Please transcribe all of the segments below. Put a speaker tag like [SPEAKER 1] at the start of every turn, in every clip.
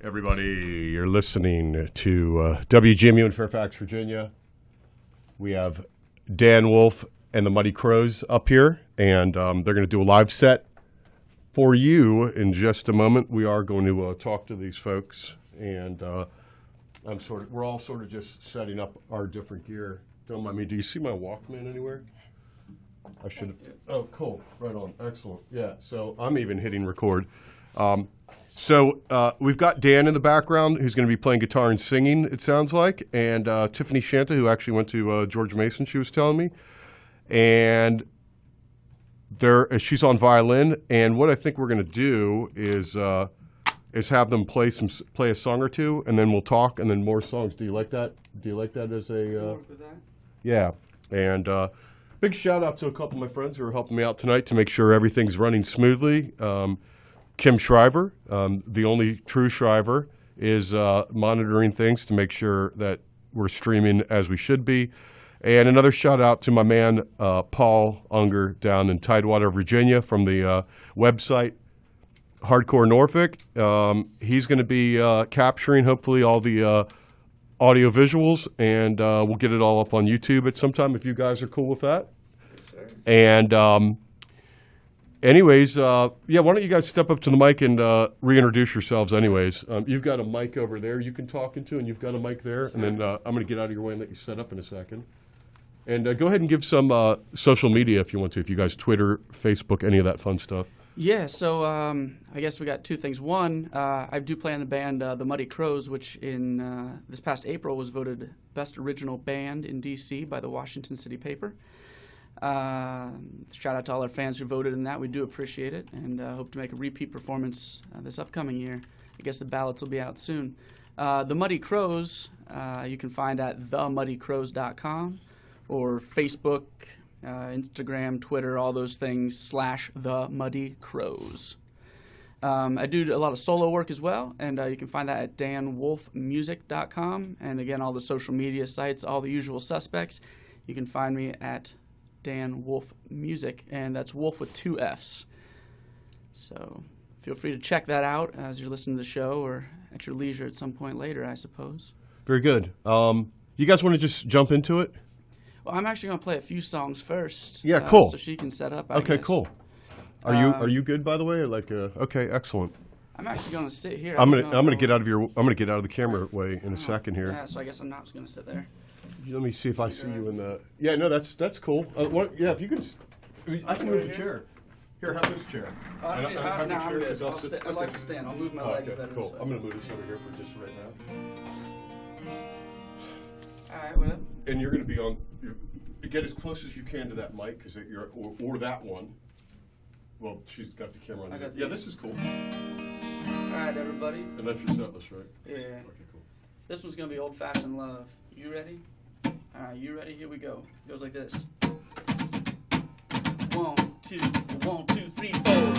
[SPEAKER 1] Everybody, you're listening to WGMU in Fairfax, Virginia. We have Dan Wolff and the Muddy Crows up here, and they're going to do a live set for you in just a moment. We are going to talk to these folks, and we're all sort of just setting up our different gear. Don't mind me. Do you see my Walkman anywhere? I should have. Oh, cool. Right on. Excellent. Yeah. So I'm even hitting record. So we've got Dan in the background who's going to be playing guitar and singing, it sounds like, and Tiffany Shanta, who actually went to George Mason, she was telling me. And she's on violin. And what I think we're going to do is have them play a song or two, and then we'll talk, and then more songs. Do you like that? Do you like that as a? Yeah. And big shout out to a couple of my friends who are helping me out tonight to make sure everything's running smoothly. Kim Shriver, the only true Shriver, is monitoring things to make sure that we're streaming as we should be. And another shout out to my man, Paul Unger, down in Tidewater, Virginia, from the website Hardcore Norfolk. He's going to be capturing, hopefully, all the audio visuals, and we'll get it all up on YouTube at some time if you guys are cool with that.
[SPEAKER 2] Yes, sir.
[SPEAKER 1] And anyways, why don't you guys step up to the mic and reintroduce yourselves anyways. You've got a mic over there you can talk into, and you've got a mic there. And then I'm going to get out of your way and let you set up in a second. And go ahead and give some social media if you want to, if you guys Twitter, Facebook, any of that fun stuff.
[SPEAKER 2] Yeah, so I guess we got two things. One, I do play in the band The Muddy Crows, which in this past April was voted Best Original Band in D.C. by the Washington City Paper. Shout out to all our fans who voted in that. We do appreciate it, and hope to make a repeat performance this upcoming year. I guess the ballots will be out soon. The Muddy Crows, you can find at themuddycrows.com or Facebook, Instagram, Twitter, all those things, /The Muddy Crows. I do a lot of solo work as well, and you can find that at danwolffmusic.com. And again, all the social media sites, all the usual suspects. You can find me at Dan Wolff Music, and that's Wolff with 2 Fs. So feel free to check that out as you're listening to the show or at your leisure at some point later, I suppose.
[SPEAKER 1] Very good. You guys want to just jump into it?
[SPEAKER 2] Well, I'm actually going to play a few songs first.
[SPEAKER 1] Yeah, cool.
[SPEAKER 2] So she can set up, I
[SPEAKER 1] Okay,
[SPEAKER 2] guess.
[SPEAKER 1] cool. Are you good, by the way? Okay, excellent.
[SPEAKER 2] I'm actually going to sit here.
[SPEAKER 1] I'm gonna get out of the camera way in a second here.
[SPEAKER 2] Yeah, so I guess I'm not going to sit there.
[SPEAKER 1] Let me see if I see you in the. Yeah, no, that's cool. If you can, I can move the chair. Here, have this chair.
[SPEAKER 2] I'm good. I'd like to stand. I'll move my legs better.
[SPEAKER 1] Cool. I'm gonna move this over here for just right now.
[SPEAKER 2] All right, well.
[SPEAKER 1] And you're gonna be on. Get as close as you can to that mic, because you're or that one. Well, she's got the camera on. Yeah, this is cool.
[SPEAKER 2] All right, everybody.
[SPEAKER 1] And that's your set list, right?
[SPEAKER 2] Yeah.
[SPEAKER 1] Okay, cool.
[SPEAKER 2] This one's gonna be Old Fashioned Love. You ready? All right, you ready? Here we go. It goes like this. 1, 2, 1, 2, 3, 4.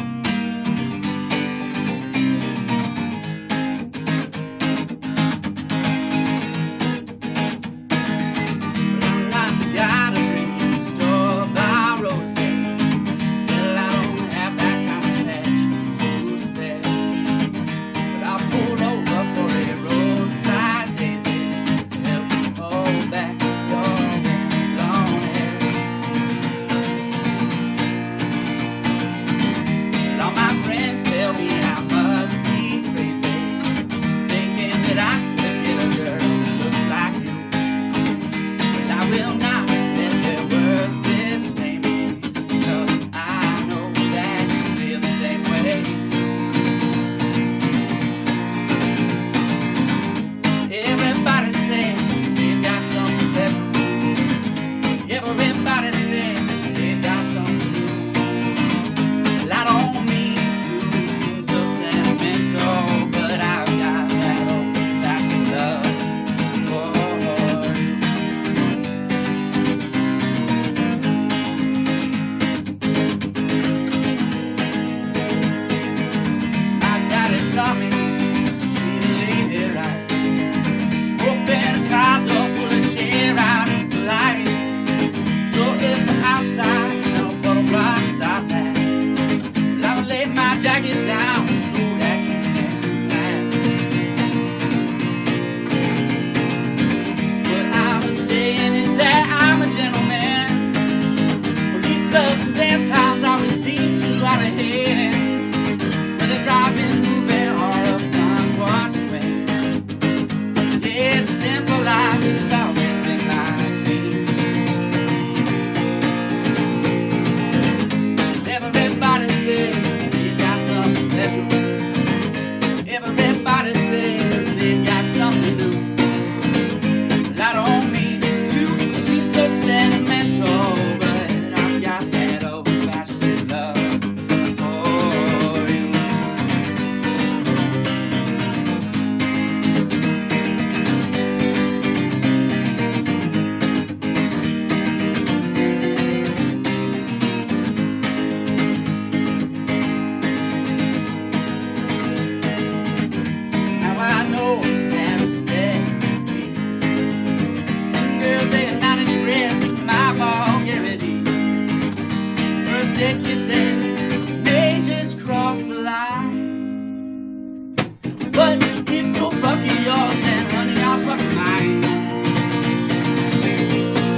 [SPEAKER 2] you're yours and honey, I'll fuck mine.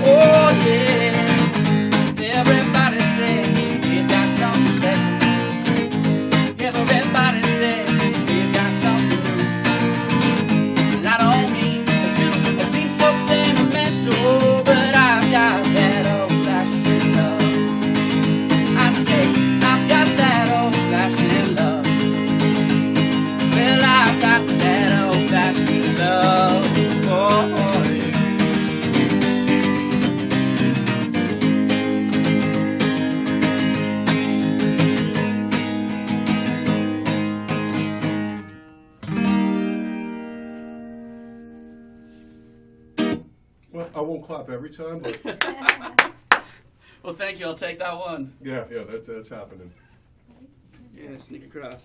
[SPEAKER 2] Oh yeah, everybody says you got something special. Everybody says you got something new. I don't mean to, it seems so sentimental, but I've got that old-fashioned love. I say I've got that old-fashioned love. Well, I've got that old-fashioned love for you.
[SPEAKER 1] Well, I won't clap every time, but
[SPEAKER 2] Well, thank you. I'll take that one.
[SPEAKER 1] yeah, that's happening.
[SPEAKER 2] Yeah, sneak across.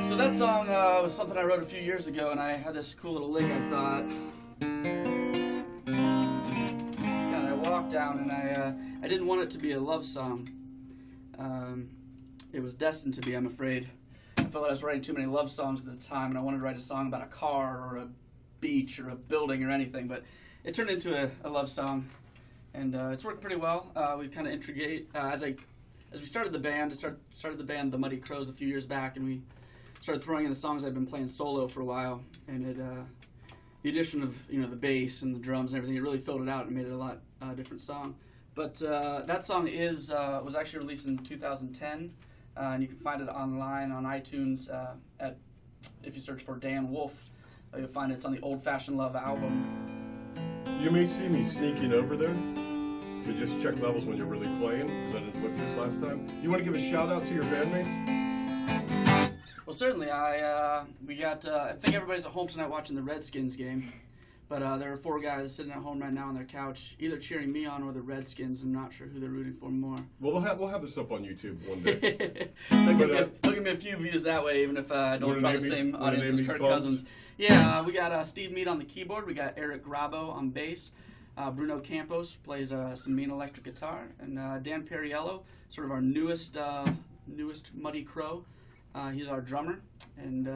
[SPEAKER 2] So that song was something I wrote a few years ago, and I had this cool little lick. I thought, and I walked down, and I didn't want it to be a love song. It was destined to be, I'm afraid. I felt like I was writing too many love songs at the time, and I wanted to write a song about a car or a beach or a building or anything, but it turned into a love song, and it's worked pretty well. We kind of integrate as we started the band. Started the band The Muddy Crows a few years back, and we started throwing in the songs I'd been playing solo for a while, and the addition of the bass and the drums and everything, it really filled it out and made it a lot different song. But that song was actually released in 2010. And you can find it online on iTunes if you search for Dan Wolff. You'll find it's on the Old Fashioned Love album.
[SPEAKER 1] You may see me sneaking over there to just check levels when you're really playing, because I didn't look this last time. You want to give a shout out to your bandmates?
[SPEAKER 2] Well, certainly. We got. I think everybody's at home tonight watching the Redskins game. But there are 4 guys sitting at home right now on their couch, either cheering me on or the Redskins. I'm not sure who they're rooting for more.
[SPEAKER 1] Well, we'll have this up on YouTube one day.
[SPEAKER 2] They'll give me a few views that way, even if I don't draw the same audience as Kirk Cousins. Yeah, we got Steve Mead on the keyboard. We got Eric Grabo on bass. Bruno Campos plays some mean electric guitar. And Dan Perriello, sort of our newest Muddy Crow. He's our drummer. And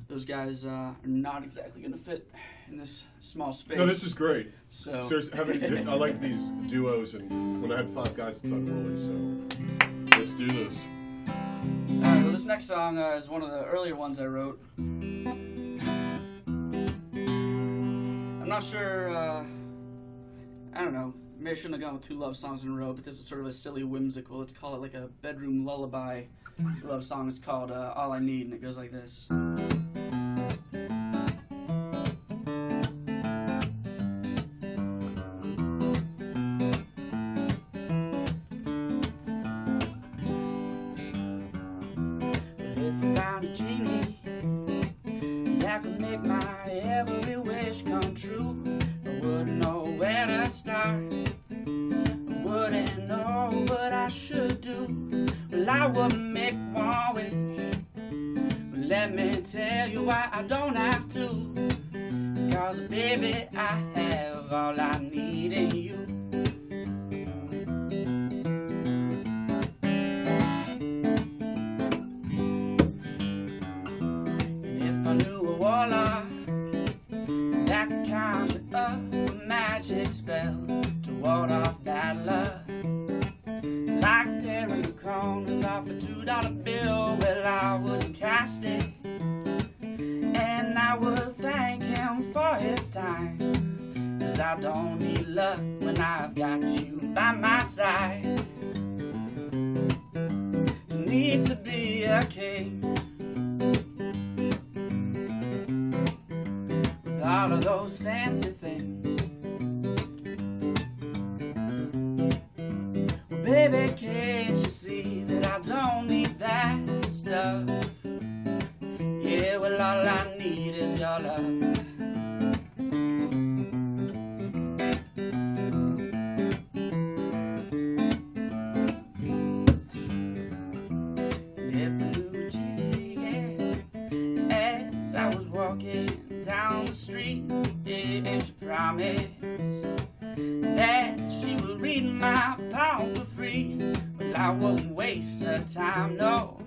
[SPEAKER 2] those guys are not exactly going to fit in this small space.
[SPEAKER 1] No, this is great.
[SPEAKER 2] So
[SPEAKER 1] Seriously, I like these duos, and when I had 5 guys, it's unruly. So let's do this.
[SPEAKER 2] Well, this next song is one of the earlier ones I wrote. I'm not sure. I don't know. Maybe I shouldn't have gone with 2 love songs in a row, but this is sort of a silly whimsical. Let's call it like a bedroom lullaby love song. It's called All I Need, and it goes like this. If I found a genie that could make my every wish come true, I wouldn't know where to start. I wouldn't know what I should do. Well, I wouldn't make one wish. But let me tell you why I don't have to. Cause baby, I have all I need in you. And if I knew a warlock that could conjure up a magic spell to ward off bad luck, like tearing the corners off a $2 bill, well, I wouldn't cast it, and I would thank him for his time, cause I don't need luck when I've got you by my side. You need to be a king with all of those fancy things. Baby, can't you see that I don't need that stuff? Yeah, well, all I need is your love. And if I knew GCA as I was walking down the street, yeah, she promised that she would read need my pound for free. Well, I won't waste her time, no.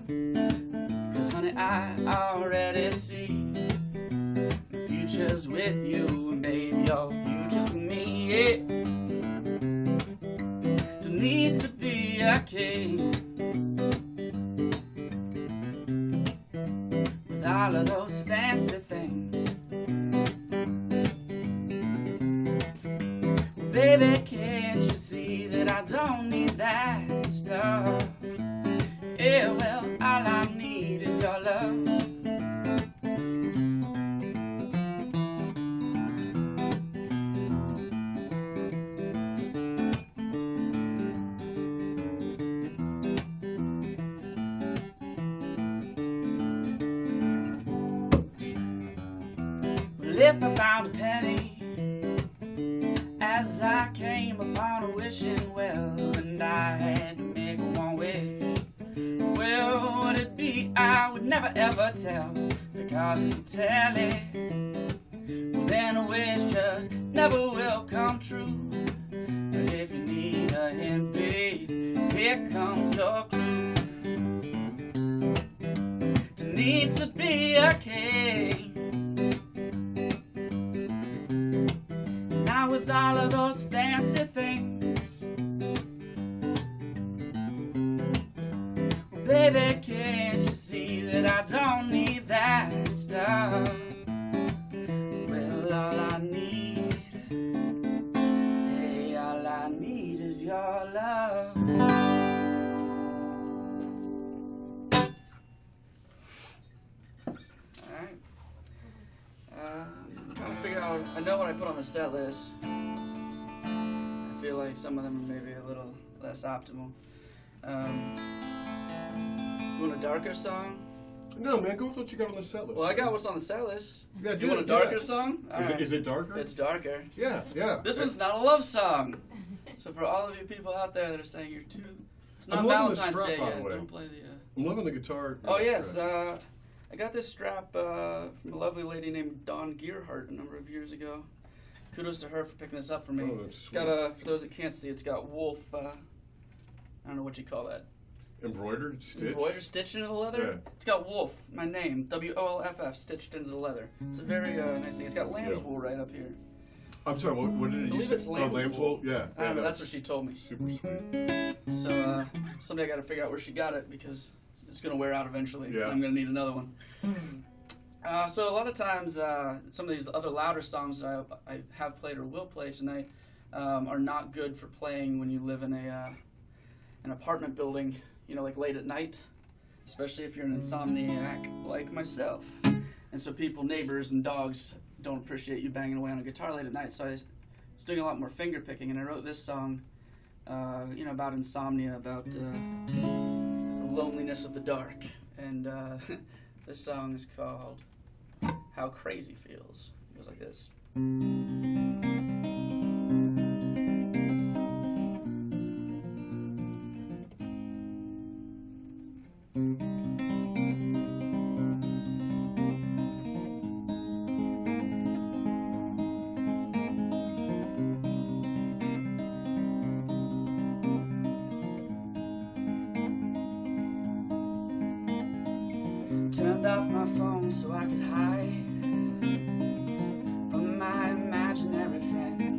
[SPEAKER 2] 'Cause honey, I already see the future's with you, and babe, your future's with me, yeah. Don't need to be a king with all of those fancy things. Baby, can't you see that I don't need that stuff? Yeah, well, all I need is your love. Well, if I found a penny as I came upon a wishing well, and I had to make one wish, well, what it'd be I would never ever tell, because if you tell it, well, then a wish just never will come true. But if you need a hint, babe, here comes the clue. You need to be a king. Now with all of those fancy things, well, baby, can't you see that I don't need that stuff? Well, all I need, hey, all I need is your love. Alright. I'm trying to figure out, I know what I put on the set list. I feel like some of them are maybe a little less optimal. You want a darker song?
[SPEAKER 1] No, man, go with what you got on the set list.
[SPEAKER 2] Well, I got what's on the set list.
[SPEAKER 1] Yeah,
[SPEAKER 2] you want a darker song?
[SPEAKER 1] Is it darker?
[SPEAKER 2] It's darker.
[SPEAKER 1] Yeah, yeah.
[SPEAKER 2] This one's not a love song. So for all of you people out there that are saying you're too... It's not
[SPEAKER 1] I'm loving the
[SPEAKER 2] Valentine's
[SPEAKER 1] strap,
[SPEAKER 2] Day
[SPEAKER 1] by the
[SPEAKER 2] yet.
[SPEAKER 1] way.
[SPEAKER 2] Don't play the...
[SPEAKER 1] I'm loving the guitar.
[SPEAKER 2] Oh, yes. I got this strap from a lovely lady named Dawn Gearhart a number of years ago. Kudos to her for picking this up for me.
[SPEAKER 1] Oh, that's
[SPEAKER 2] it's got for those that can't see, it's got Wolff, I don't know what you call that.
[SPEAKER 1] Embroidered, stitched?
[SPEAKER 2] Embroidered, stitched into the leather?
[SPEAKER 1] Yeah.
[SPEAKER 2] It's got Wolff, my name, W-O-L-F-F, stitched into the leather. It's a very nice thing. It's got lamb's wool right up here.
[SPEAKER 1] I'm sorry, what did it
[SPEAKER 2] I
[SPEAKER 1] use?
[SPEAKER 2] believe it's lamb's wool.
[SPEAKER 1] Yeah.
[SPEAKER 2] I don't know, that's what she told me.
[SPEAKER 1] Super sweet.
[SPEAKER 2] So someday I got to figure out where she got it, because it's going to wear out eventually.
[SPEAKER 1] Yeah.
[SPEAKER 2] And I'm going to need another one. So a lot of times, some of these other louder songs that I have played or will play tonight are not good for playing when you live in an apartment building, you know, like late at night, especially if you're an insomniac like myself. And so people, neighbors, and dogs don't appreciate you banging away on a guitar late at night. So I was doing a lot more finger picking, and I wrote this song, you know, about insomnia, about the loneliness of the dark. And this song is called How Crazy Feels. It goes like this. Turned off my phone so I could hide from my imaginary friends.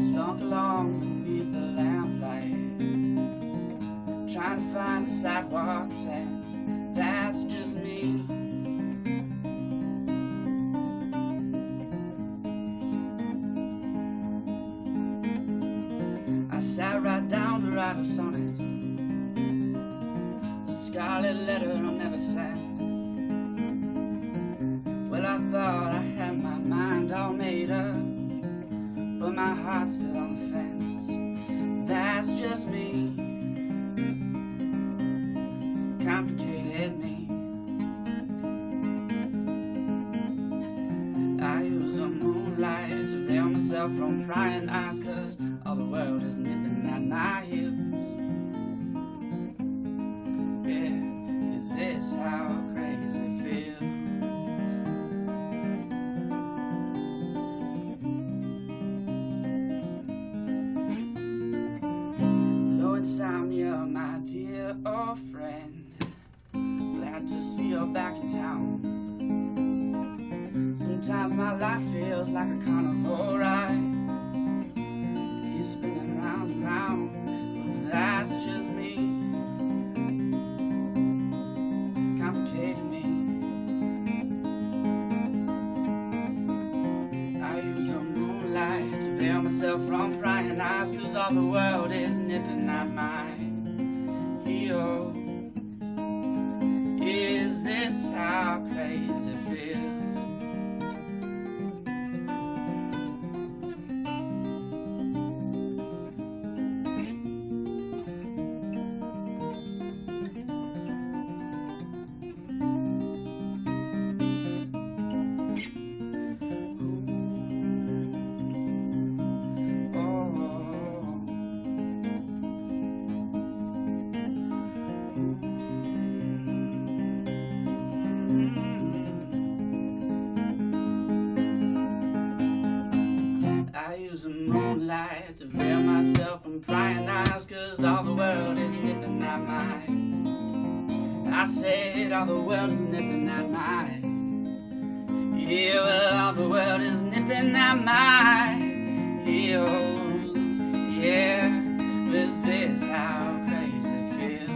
[SPEAKER 2] Slunk along beneath the lamplight, trying to find the sidewalks, and that's just me. I sat right down to write a sonnet, scarlet letter I'll never send. Well, I thought I had my mind all made up, but my heart's still on the fence. That's just me, complicated me. I use the moonlight to veil myself from prying eyes, 'cause all the world is nipping at my heels. Is this how crazy feels? insomnia, my dear old friend. Glad to see you're back in town. Sometimes my life feels like a carnival ride. He's spinning round and round, but that's just me. Complicated me. I use the moonlight to veil myself from prying eyes, 'cause all the world is nipping at my heel. Is this how crazy feels? I use the moonlight to veil myself from prying eyes, 'cause all the world is nipping at my. I said all the world is nipping at my. Yeah, well, all the world is nipping at my heels. Yeah, this is how crazy feels.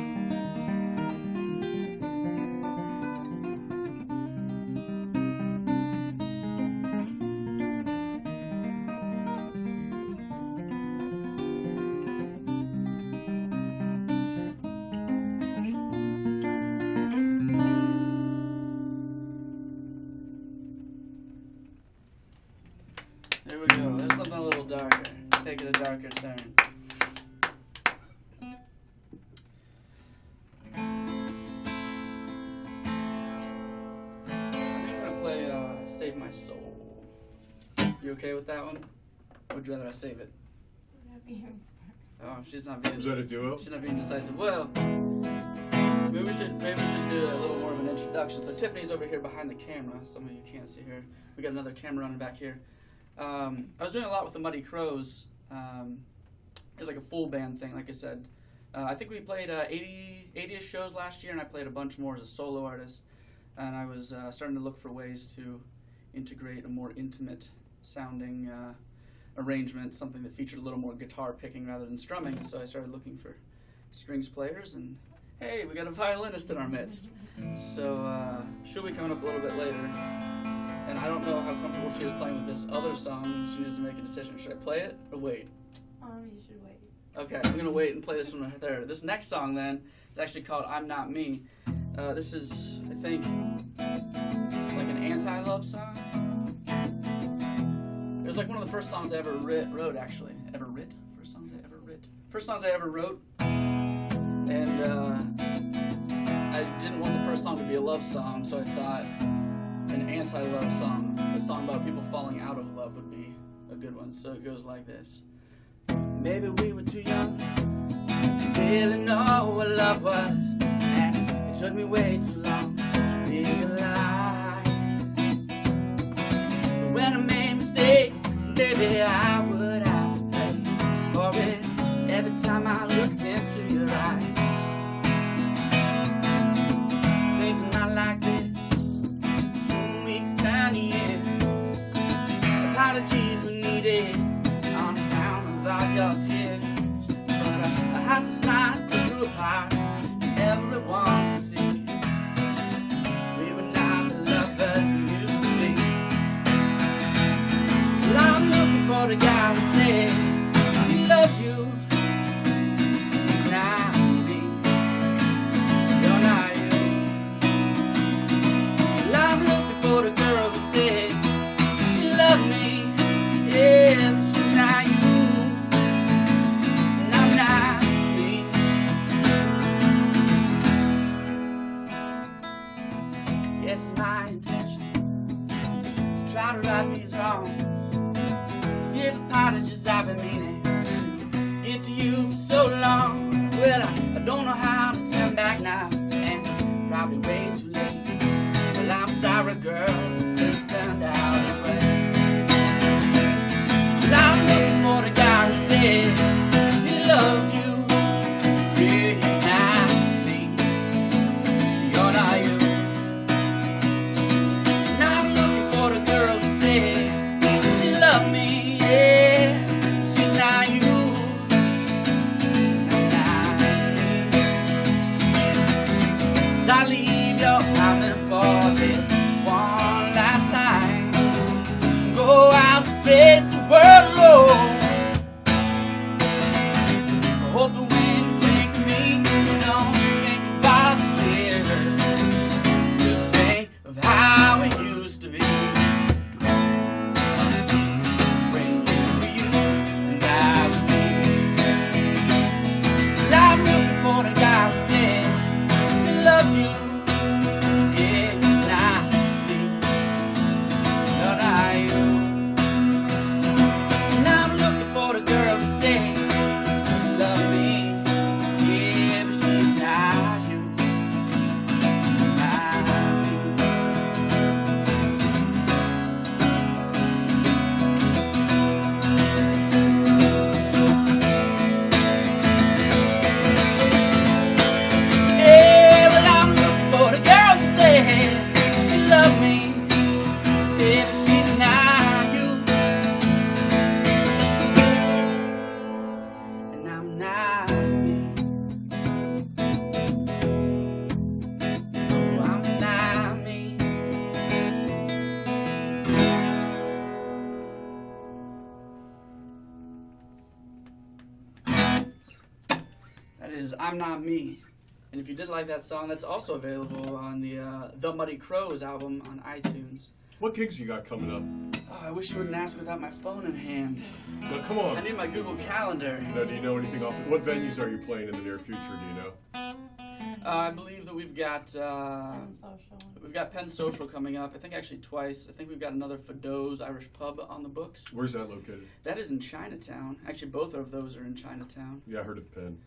[SPEAKER 2] There we go. There's something a little darker. Take it a darker turn. I think we're gonna play Save My Soul. You okay with that one? Or would you rather I save it? Oh, she's not being.
[SPEAKER 1] Is that a duo?
[SPEAKER 2] She's not being decisive. Well, maybe we should do a little more of an introduction. So Tiffany's over here behind the camera. Some of you can't see her. We got another camera running back here. I was doing a lot with the Muddy Crows. It was like a full band thing, like I said. I think we played 80-ish shows last year, and I played a bunch more as a solo artist. And I was starting to look for ways to integrate a more intimate sounding arrangement, something that featured a little more guitar picking rather than strumming. So I started looking for strings players, and hey, we got a violinist in our midst. So she'll be coming up a little bit later. And I don't know how comfortable she is playing with this other song. She needs to make a decision. Should I play it or wait?
[SPEAKER 3] You should wait.
[SPEAKER 2] Okay, I'm going to wait and play this one right there. This next song, then, is actually called I'm Not Me. This is, I think, like an anti-love song. It was like one of the first songs I ever wrote, actually. First songs I ever wrote. And I didn't want the first song to be a love song, so I thought an anti-love song, a song about people falling out of love, would be a good one. So it goes like this. Maybe we were too young to really know what love was, and it took me way too long to realize. But when I made mistakes, baby, I would have to pay for it every time I looked into your eyes. Things are not like this. Tiny years. Apologies were needed on account of all your tears. But I had to smile through a part everyone could see. We were not the lovers we used to be. Well, I'm looking for the guy who said he loved you. He's not me. You're not you. Well, I'm looking for the girl who said she loved me, yeah, but she's not you, and I'm not me. Yes, it's my intention to try to right these wrongs, give apologies I've been meaning to give to you for so long. Well, I don't know how to turn back now, and it's probably way too late. Well, I'm sorry, girl, things turned out this way. Well, I'm looking for the guy who said he loved you. is I'm Not Me. And if you did like that song, that's also available on the Muddy Crows album on iTunes.
[SPEAKER 1] What gigs you got coming up?
[SPEAKER 2] Oh, I wish you wouldn't ask without my phone in hand.
[SPEAKER 1] No, come on.
[SPEAKER 2] I need my Google Calendar.
[SPEAKER 1] No, do you know anything off? What venues are you playing in the near future? Do you know?
[SPEAKER 2] I believe that we've got Penn Social coming up. I think actually twice. I think we've got another Fado's Irish Pub on the books.
[SPEAKER 1] Where's that located?
[SPEAKER 2] That is in Chinatown. Actually, both of those are in Chinatown.
[SPEAKER 1] Yeah, I heard of Penn.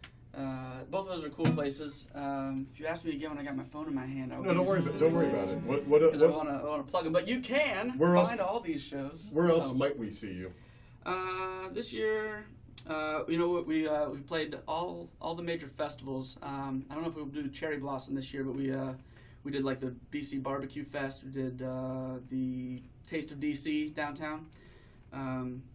[SPEAKER 2] Both of those are cool places. If you ask me again when I got my phone in my hand, I'll
[SPEAKER 1] Don't worry about it. What
[SPEAKER 2] I want to plug them. But you can find all these shows.
[SPEAKER 1] Where else might we see you?
[SPEAKER 2] This year, we played all the major festivals. I don't know if we'll do Cherry Blossom this year, but we did like the DC Barbecue Fest. We did the Taste of DC downtown.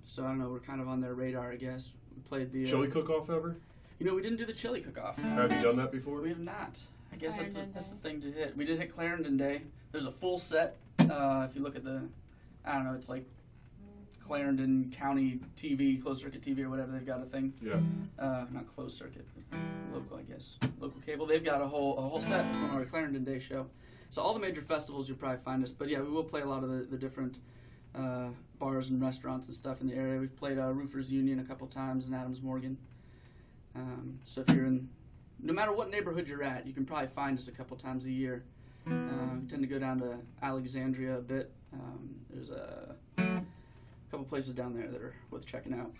[SPEAKER 2] So I don't know. We're kind of on their radar, I guess. We played the
[SPEAKER 1] Chili Cook-Off ever?
[SPEAKER 2] We didn't do the chili cook-off.
[SPEAKER 1] Have you done that before?
[SPEAKER 2] We have not. I guess that's a thing to hit. We did hit Clarendon Day. There's a full set. If you look at I don't know, it's like Clarendon County TV, closed circuit TV or whatever. They've got a thing.
[SPEAKER 1] Yeah.
[SPEAKER 2] Not closed circuit, but local, I guess. Local cable. They've got a whole set from our Clarendon Day show. So all the major festivals you'll probably find us. But yeah, we will play a lot of the different bars and restaurants and stuff in the area. We've played Roofers Union a couple times in Adams Morgan. So if you're no matter what neighborhood you're at, you can probably find us a couple times a year. We tend to go down to Alexandria a bit. There's a couple places down there that are worth checking out.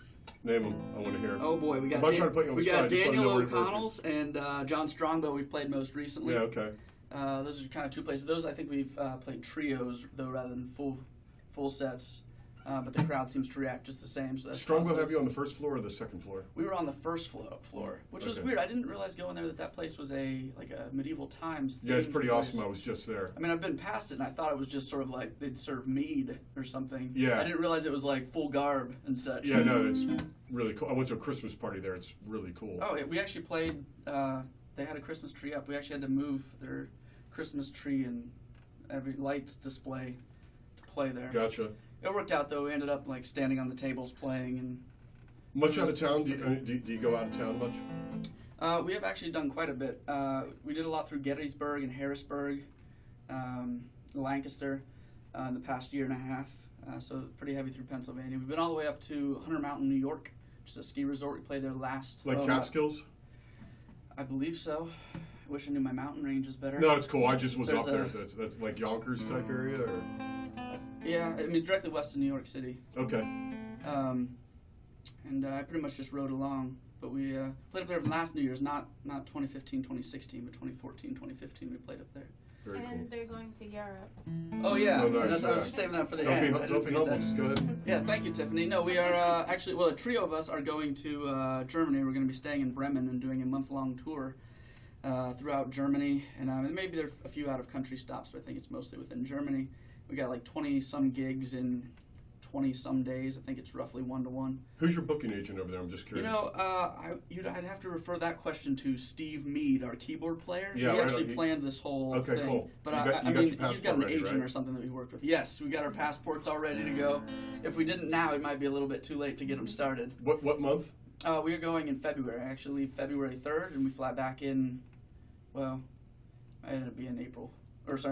[SPEAKER 1] Name them. I want to hear.
[SPEAKER 2] Oh boy, we got Daniel O'Connell's and John Strongbow. We've played most recently.
[SPEAKER 1] Yeah, okay.
[SPEAKER 2] Those are kind of two places. Those I think we've played trios though rather than full sets. But the crowd seems to react just the same. So that's
[SPEAKER 1] Strongbow have you on the first floor or the second floor?
[SPEAKER 2] We were on the first floor, which was weird. I didn't realize going there that place was a medieval times thing.
[SPEAKER 1] Yeah, it's pretty awesome. I was just there.
[SPEAKER 2] I mean, I've been past it, and I thought it was just sort of like they'd serve mead or something.
[SPEAKER 1] Yeah.
[SPEAKER 2] I didn't realize it was like full garb and such.
[SPEAKER 1] Yeah, no, it's really cool. I went to a Christmas party there. It's really cool.
[SPEAKER 2] Oh, we actually played. They had a Christmas tree up. We actually had to move their Christmas tree and every lights display to play there.
[SPEAKER 1] Gotcha.
[SPEAKER 2] It worked out though. We ended up like standing on the tables playing and.
[SPEAKER 1] Much out of town? Do you go out of town much?
[SPEAKER 2] We have actually done quite a bit. We did a lot through Gettysburg and Harrisburg, Lancaster, in the past year and a half. So pretty heavy through Pennsylvania. We've been all the way up to Hunter Mountain, New York, which is a ski resort. We played there last.
[SPEAKER 1] Like Catskills?
[SPEAKER 2] I believe so. I wish I knew my mountain ranges better.
[SPEAKER 1] No, it's cool. I just was up there. So that's like Yonkers type area, or?
[SPEAKER 2] Yeah, I mean directly west of New York City.
[SPEAKER 1] Okay.
[SPEAKER 2] And I pretty much just rode along. But we played up there last New Year's, not 2015, 2016, but 2014, 2015 we played up there.
[SPEAKER 1] Very cool.
[SPEAKER 3] And they're going to Europe.
[SPEAKER 2] Oh yeah,
[SPEAKER 1] Oh, nice,
[SPEAKER 2] I was just saving that for the
[SPEAKER 1] don't
[SPEAKER 2] end.
[SPEAKER 1] Be, don't be humble, just go ahead.
[SPEAKER 2] Yeah, thank you, Tiffany. No, we are actually, a trio of us are going to Germany. We're going to be staying in Bremen and doing a month-long tour throughout Germany. And maybe there are a few out-of-country stops, but I think it's mostly within Germany. We got like 20-some gigs in 20-some days. I think it's roughly 1-to-1.
[SPEAKER 1] Who's your booking agent over there? I'm just curious.
[SPEAKER 2] I'd have to refer that question to Steve Mead, our keyboard player.
[SPEAKER 1] Yeah,
[SPEAKER 2] he actually planned this whole thing.
[SPEAKER 1] Okay, cool.
[SPEAKER 2] But he's got an agent or something that we worked with. Yes, we got our passports all ready to go. If we didn't now, it might be a little bit too late to get them started.
[SPEAKER 1] What month?
[SPEAKER 2] We are going in February. I actually leave February 3rd, and we fly back in, I ended up being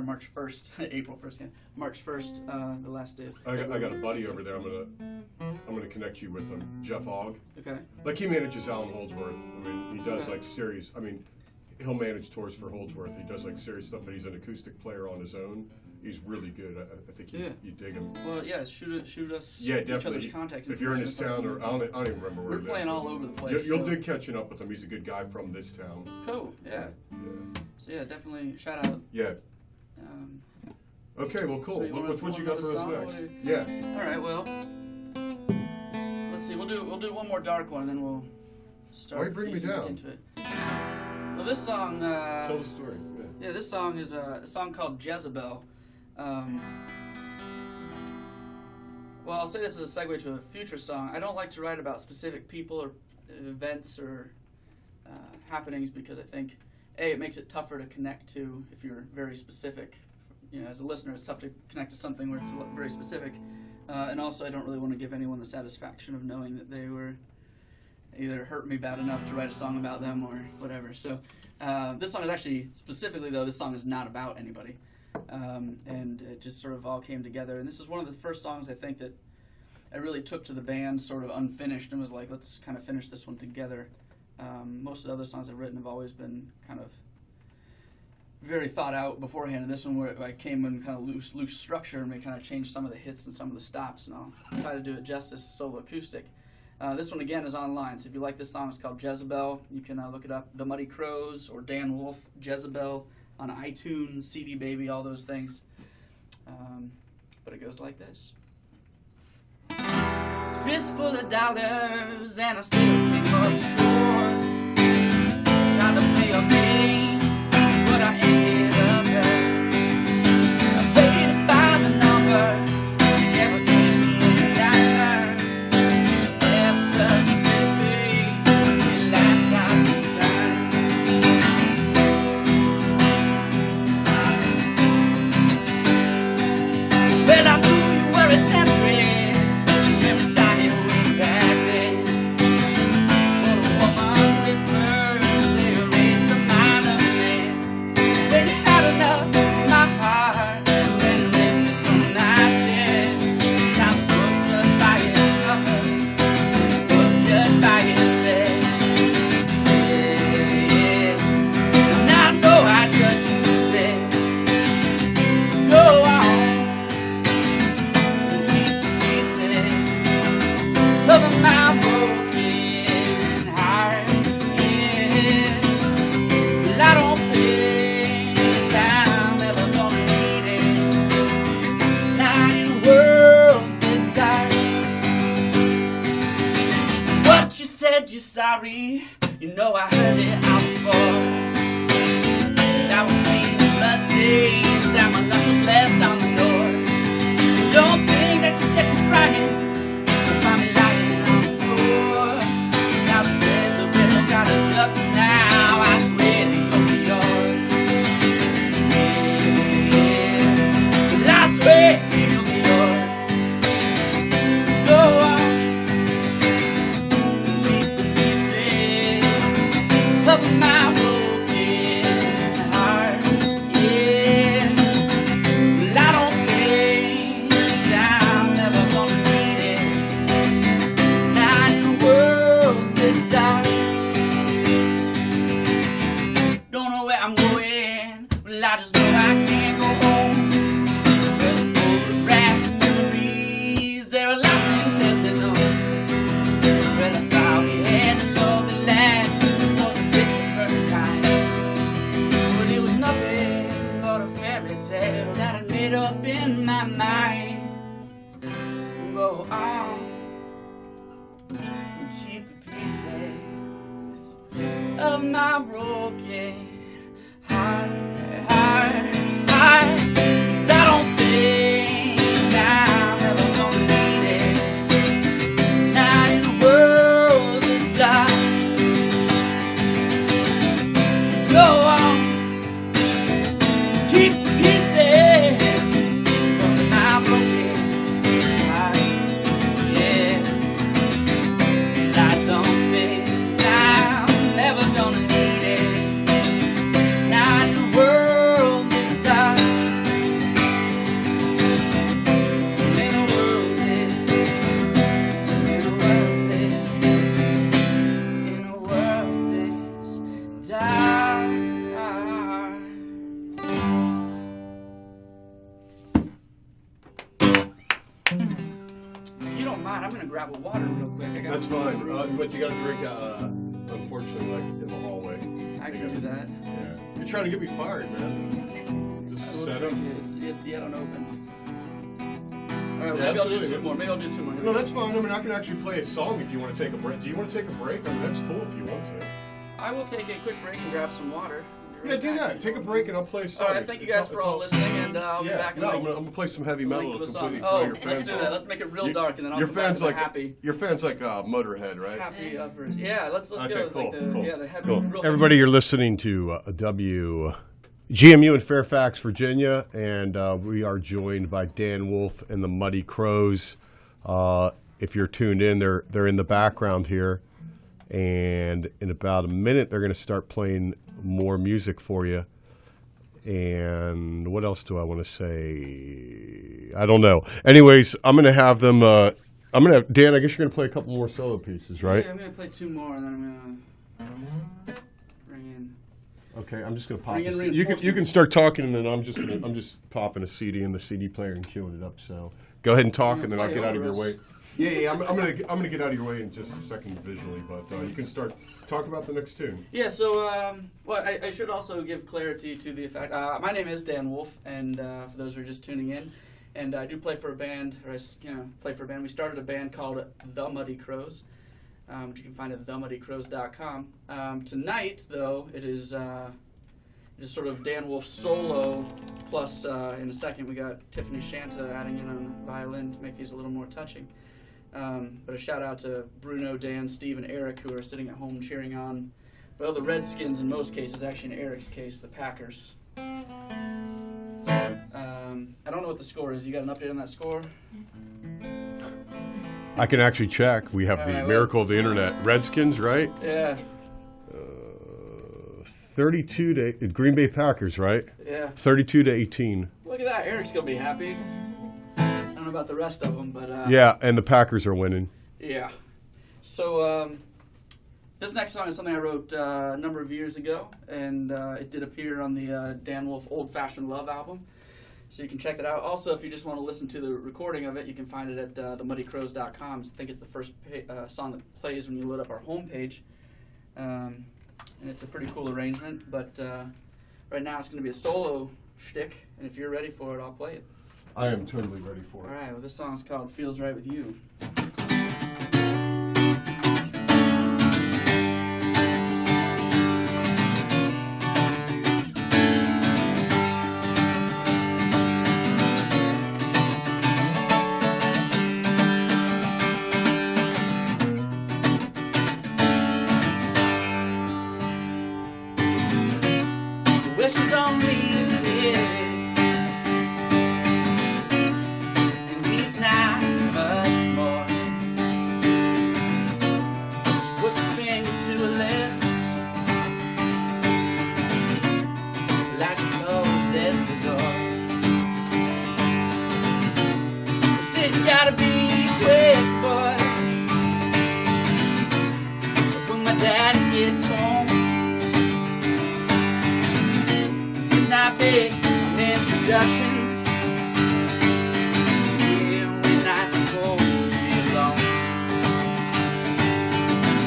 [SPEAKER 2] March 1st. April 1st, yeah. March 1st, the last day of February.
[SPEAKER 1] I got a buddy over there. I'm gonna connect you with him, Jeff Ogg.
[SPEAKER 2] Okay.
[SPEAKER 1] Like he manages Alan Holdsworth. I mean, he does like serious. I mean, he'll manage tours for Holdsworth. He does like serious stuff, but he's an acoustic player on his own. He's really good. I think you dig him.
[SPEAKER 2] Well, yeah, shoot us
[SPEAKER 1] yeah,
[SPEAKER 2] each
[SPEAKER 1] definitely.
[SPEAKER 2] other's contact
[SPEAKER 1] If you're in his town, or I don't even remember where
[SPEAKER 2] we're playing all over the place.
[SPEAKER 1] You'll dig catching up with him. He's a good guy from this town.
[SPEAKER 2] Cool, yeah. So yeah, definitely shout out.
[SPEAKER 1] Yeah. Okay, well, cool.
[SPEAKER 2] So
[SPEAKER 1] What you got for us next? Yeah.
[SPEAKER 2] All right, well, let's see. We'll do one more dark one, and then we'll start.
[SPEAKER 1] Why are you bringing me down?
[SPEAKER 2] Into it. Well, this song.
[SPEAKER 1] Tell the story.
[SPEAKER 2] Yeah, this song is a song called Jezebel. Well, I'll say this as a segue to a future song. I don't like to write about specific people or events or happenings because I think, it makes it tougher to connect to if you're very specific. As a listener, it's tough to connect to something where it's very specific. And also, I don't really want to give anyone the satisfaction of knowing that they were either hurt me bad enough to write a song about them or whatever. So this song is actually, specifically though, this song is not about anybody. And it just sort of all came together. And this is one of the first songs I think that I really took to the band sort of unfinished and was like, let's kind of finish this one together. Most of the other songs I've written have always been kind of very thought out beforehand, and this one where I came in kind of loose structure and we kind of changed some of the hits and some of the stops, and I'll try to do it justice solo acoustic. This one again is online, so if you like this song, it's called Jezebel. You can look it up, The Muddy Crows or Dan Wolff, Jezebel, on iTunes, CD Baby, all those things. But it goes like this. Fistful of dollars and I still came up short. Trying to pay off games, but I ended up there. I paid it by the number, never gave me a dime. Never touched baby, the last time we signed. Well, I knew you were a temptress, never started way back then. But a woman whispers, they erased the mind of man. When you had enough in my heart, when you left me from night then. Time to look just by his cover, look just by his bed. Yeah. And I know I just you there. So go on. Of my broken heart, yeah. Well, I don't think I'm ever gonna need it. Not in the world this dark. What you said you're sorry, you know I heard it out before. I was cleaning the bloodstains and my lunch was left on the door. Don't think that you get me crying. Justice now, I swear that you'll be yours. Yeah, well, I swear you'll be yours. Go on, leave the pieces of my broken heart. Yeah, well, I don't think I'm ever gonna need it. Not in the world this dark. I'm going, well, I just know I can't go home. There's photographs and memories, there are lots of things to know. Well, I thought we had to love that last for the picture first time. But it was nothing but a fairy tale that I made up in my mind. Go on and keep the pieces of my broken heart, 'cause I don't think I'm ever gonna need it. Not in the world this dark. Go on, keep the pieces of my broken heart, yeah. 'Cause I don't think I'm ever gonna need it. Not the world is dark. In a world is dark. If you don't mind, I'm gonna grab a water real quick. I got
[SPEAKER 1] That's fine, but you got to drink, unfortunately, like in the hallway.
[SPEAKER 2] I can do that.
[SPEAKER 1] Yeah. You're trying to get me fired, man. Just set up.
[SPEAKER 2] It's yet unopened. All right,
[SPEAKER 1] Yeah,
[SPEAKER 2] maybe I'll do
[SPEAKER 1] absolutely.
[SPEAKER 2] two more. Maybe I'll do two more.
[SPEAKER 1] No, that's fine. I mean, I can actually play a song if you want to take a break. Do you want to take a break? I mean, that's cool if you want to.
[SPEAKER 2] I will take a quick break and grab some water.
[SPEAKER 1] Yeah, do that. Take a break and I'll play a song.
[SPEAKER 2] All right, thank you guys for all listening, and I'll be back in
[SPEAKER 1] I'm
[SPEAKER 2] like
[SPEAKER 1] gonna play some heavy
[SPEAKER 2] a
[SPEAKER 1] metal
[SPEAKER 2] link
[SPEAKER 1] to
[SPEAKER 2] to a song.
[SPEAKER 1] completely
[SPEAKER 2] Oh,
[SPEAKER 1] throw your fans
[SPEAKER 2] let's do that.
[SPEAKER 1] off.
[SPEAKER 2] Let's make it real dark, and then I'll
[SPEAKER 1] Your
[SPEAKER 2] come back
[SPEAKER 1] fans
[SPEAKER 2] with
[SPEAKER 1] like
[SPEAKER 2] a happy.
[SPEAKER 1] Your fans like Motorhead, right?
[SPEAKER 2] Happy uppers. Yeah, let's
[SPEAKER 1] Okay,
[SPEAKER 2] go with
[SPEAKER 1] cool,
[SPEAKER 2] like the
[SPEAKER 1] cool,
[SPEAKER 2] the heavy.
[SPEAKER 1] cool.
[SPEAKER 2] Real
[SPEAKER 1] Everybody, you're listening to WGMU in Fairfax, Virginia, and we are joined by Dan Wolff and the Muddy Crows. If you're tuned in, they're in the background here, And in about a minute, they're going to start playing more music for you. And what else do I want to say? I don't know. Anyways, I'm going to have them. Dan, I guess you're going to play a couple more solo pieces, right?
[SPEAKER 2] Yeah, I'm going to play 2 more, and then I'm going to bring in.
[SPEAKER 1] Okay, I'm just going to pop.
[SPEAKER 2] Bring in
[SPEAKER 1] You can
[SPEAKER 2] reinforcements.
[SPEAKER 1] start talking, and then I'm just popping a CD in the CD player and queuing it up. So go ahead and talk,
[SPEAKER 2] You're
[SPEAKER 1] and then
[SPEAKER 2] gonna
[SPEAKER 1] I'll get
[SPEAKER 2] play
[SPEAKER 1] out of your
[SPEAKER 2] over
[SPEAKER 1] way. Yeah. I'm gonna get out of your way in just a second visually, but you can start talk about the next tune.
[SPEAKER 2] Yeah, so I should also give clarity to the effect. My name is Dan Wolff, and for those who are just tuning in, and I do play for a band, play for a band. We started a band called The Muddy Crows, which you can find at themuddycrows.com. Tonight, though, it is sort of Dan Wolff solo, plus in a second we got Tiffany Shanta adding in on violin to make these a little more touching. But a shout out to Bruno, Dan, Steve, and Eric, who are sitting at home cheering on, well, the Redskins in most cases, actually in Eric's case, the Packers. I don't know what the score is. You got an update on that score?
[SPEAKER 1] I can actually check. We have the
[SPEAKER 2] right,
[SPEAKER 1] miracle of the internet. Redskins, right?
[SPEAKER 2] Yeah.
[SPEAKER 1] 32 to Green Bay Packers, right?
[SPEAKER 2] Yeah.
[SPEAKER 1] 32 to 18.
[SPEAKER 2] Look at that. Eric's going to be happy. I don't know about the rest of them, but...
[SPEAKER 1] Yeah, and the Packers are winning.
[SPEAKER 2] Yeah. So this next song is something I wrote a number of years ago, and it did appear on the Dan Wolff Old Fashioned Love album. So you can check that out. Also, if you just want to listen to the recording of it, you can find it at themuddycrows.com. I think it's the first song that plays when you load up our homepage. And it's a pretty cool arrangement, but right now it's going to be a solo shtick, and if you're ready for it, I'll play it.
[SPEAKER 1] I am totally ready for it.
[SPEAKER 2] All right, well, this song's called Feels Right With You. Wishes on me, yeah. And he's not much more. She put her finger to her lips, like she closes the door. He says you gotta be quick, boy, when my daddy gets home. Not big on introductions. Yeah, we're not supposed to be alone.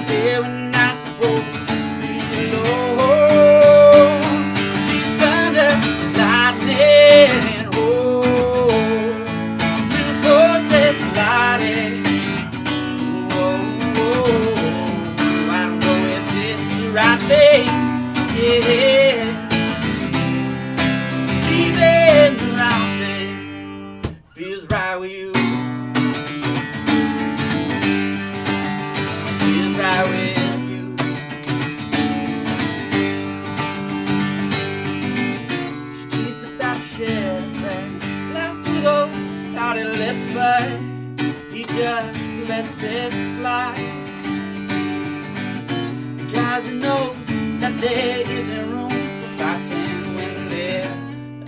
[SPEAKER 2] Yeah, we're not supposed to be alone. She's thunder, lightning, oh, two forces colliding. Oh, I don't know if this is the right thing. Yeah. Feels right with you. Feels right with you. She cheats about Chevy, laughs through those pouty lips, but he just lets it slide. Because he knows that there isn't room for fighting when they're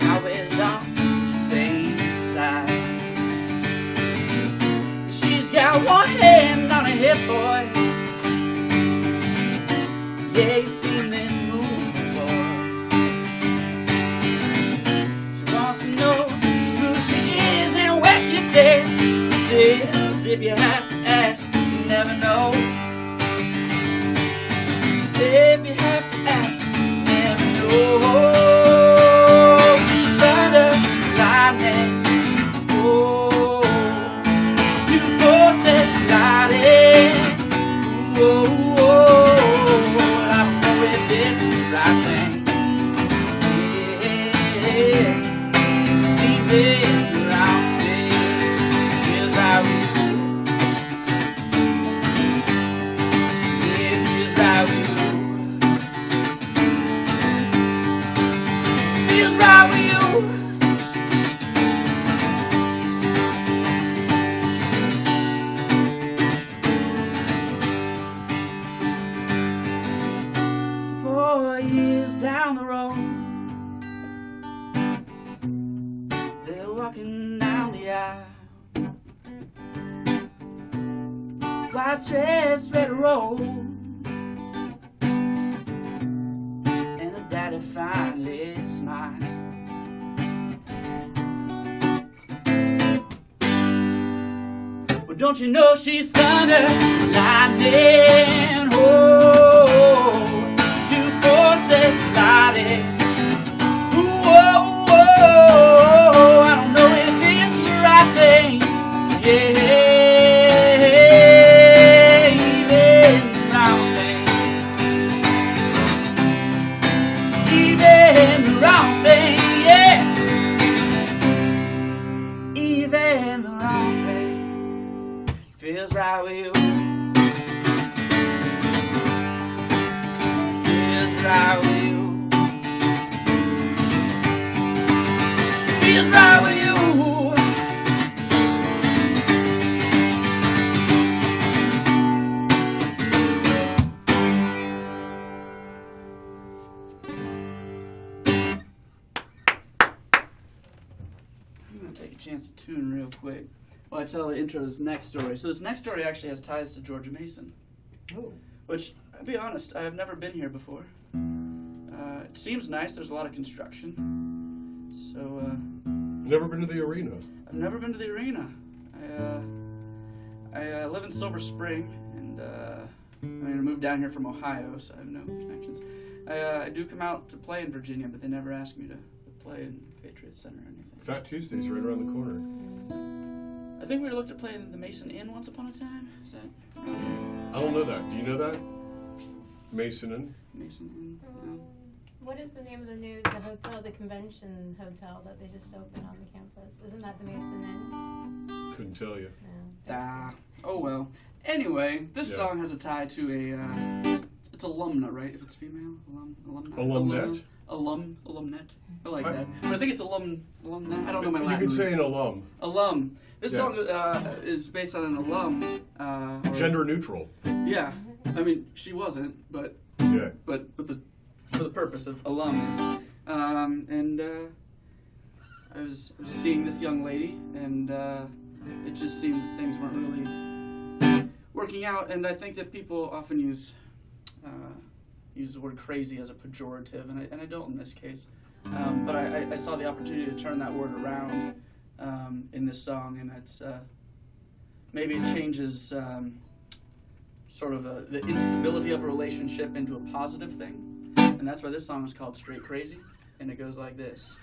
[SPEAKER 2] always on the same side. She's got one hand on her hip, boy. Yeah, you've seen this move before. She wants to know just who she is and where she stays. Says if you have to ask, you never know. If you have to ask, you never know. She's thunder, lightning. Oh, two forces colliding. Oh, I don't know if this is the right thing. Yeah, see me around me. Feels right with you. 4 years down the road, they're walking down the aisle. White dress, red robe, and her daddy finally smiled. Well, don't you know she's thunder, lightning, oh, two forces colliding. Whoa, whoa, I don't know if it's the right thing, yeah. Feels right with you. Feels right with you. Feels right with you. I'm gonna take a chance to tune real quick. Well, I tell the intro to this next story. So this next story actually has ties to Georgia Mason.
[SPEAKER 1] Oh.
[SPEAKER 2] Which, I'll be honest, I have never been here before. It seems nice. There's a lot of construction. So,
[SPEAKER 1] Never been to the arena?
[SPEAKER 2] I've never been to the arena. I live in Silver Spring, and I moved down here from Ohio, so I have no connections. I do come out to play in Virginia, but they never asked me to play in Patriot Center or anything.
[SPEAKER 1] Fat Tuesday's right around the corner.
[SPEAKER 2] I think we looked at playing the Mason Inn once upon a time. Is that right?
[SPEAKER 1] I don't know that. Do you know that? Mason Inn?
[SPEAKER 2] Mason Inn? No.
[SPEAKER 3] What is the name of the hotel, the convention hotel that they just opened on the campus? Isn't that the Mason Inn?
[SPEAKER 1] Couldn't tell you.
[SPEAKER 2] No. Oh well. Anyway, this
[SPEAKER 1] Yeah.
[SPEAKER 2] song has a tie to a, it's alumna, right? If it's female? Alumni?
[SPEAKER 1] Alumnet?
[SPEAKER 2] Alumnet. I like that. But I think it's alumna. I don't know my
[SPEAKER 1] You
[SPEAKER 2] Latin
[SPEAKER 1] can say an
[SPEAKER 2] roots.
[SPEAKER 1] alum.
[SPEAKER 2] Alum. This
[SPEAKER 1] Yeah.
[SPEAKER 2] song is based on an alum. Or-
[SPEAKER 1] Gender neutral.
[SPEAKER 2] Yeah. I mean, she wasn't, but
[SPEAKER 1] Yeah.
[SPEAKER 2] for the purpose of alum is. I was seeing this young lady, and it just seemed that things weren't really working out. And I think that people often use the word crazy as a pejorative, and I don't in this case. But I saw the opportunity to turn that word around in this song, and it's maybe it changes sort of the instability of a relationship into a positive thing. And that's why this song is called Straight Crazy, and it goes like this.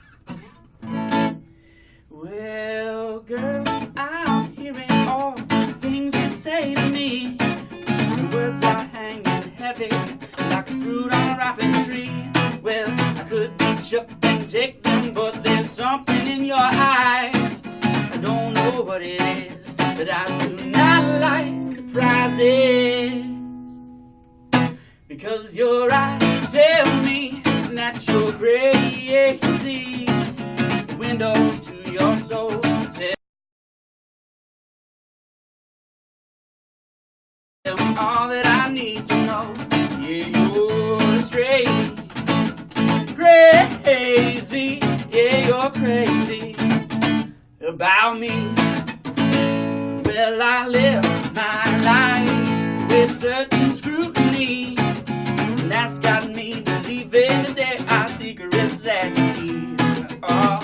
[SPEAKER 2] Well, girl, I'm hearing all the things you say to me. The words are hanging heavy like a fruit on a ripe tree. Well, I could beat you up and take them, but there's something in your eyes. I don't know what it is, but I do not like surprises. Because your eyes tell me that you're crazy. The windows to your soul tell me all that I need to know. Yeah, you're straight crazy. Yeah, you're crazy about me. Well, I live my life with certain scrutiny, and that's got me believing that there are secrets that you keep. Oh,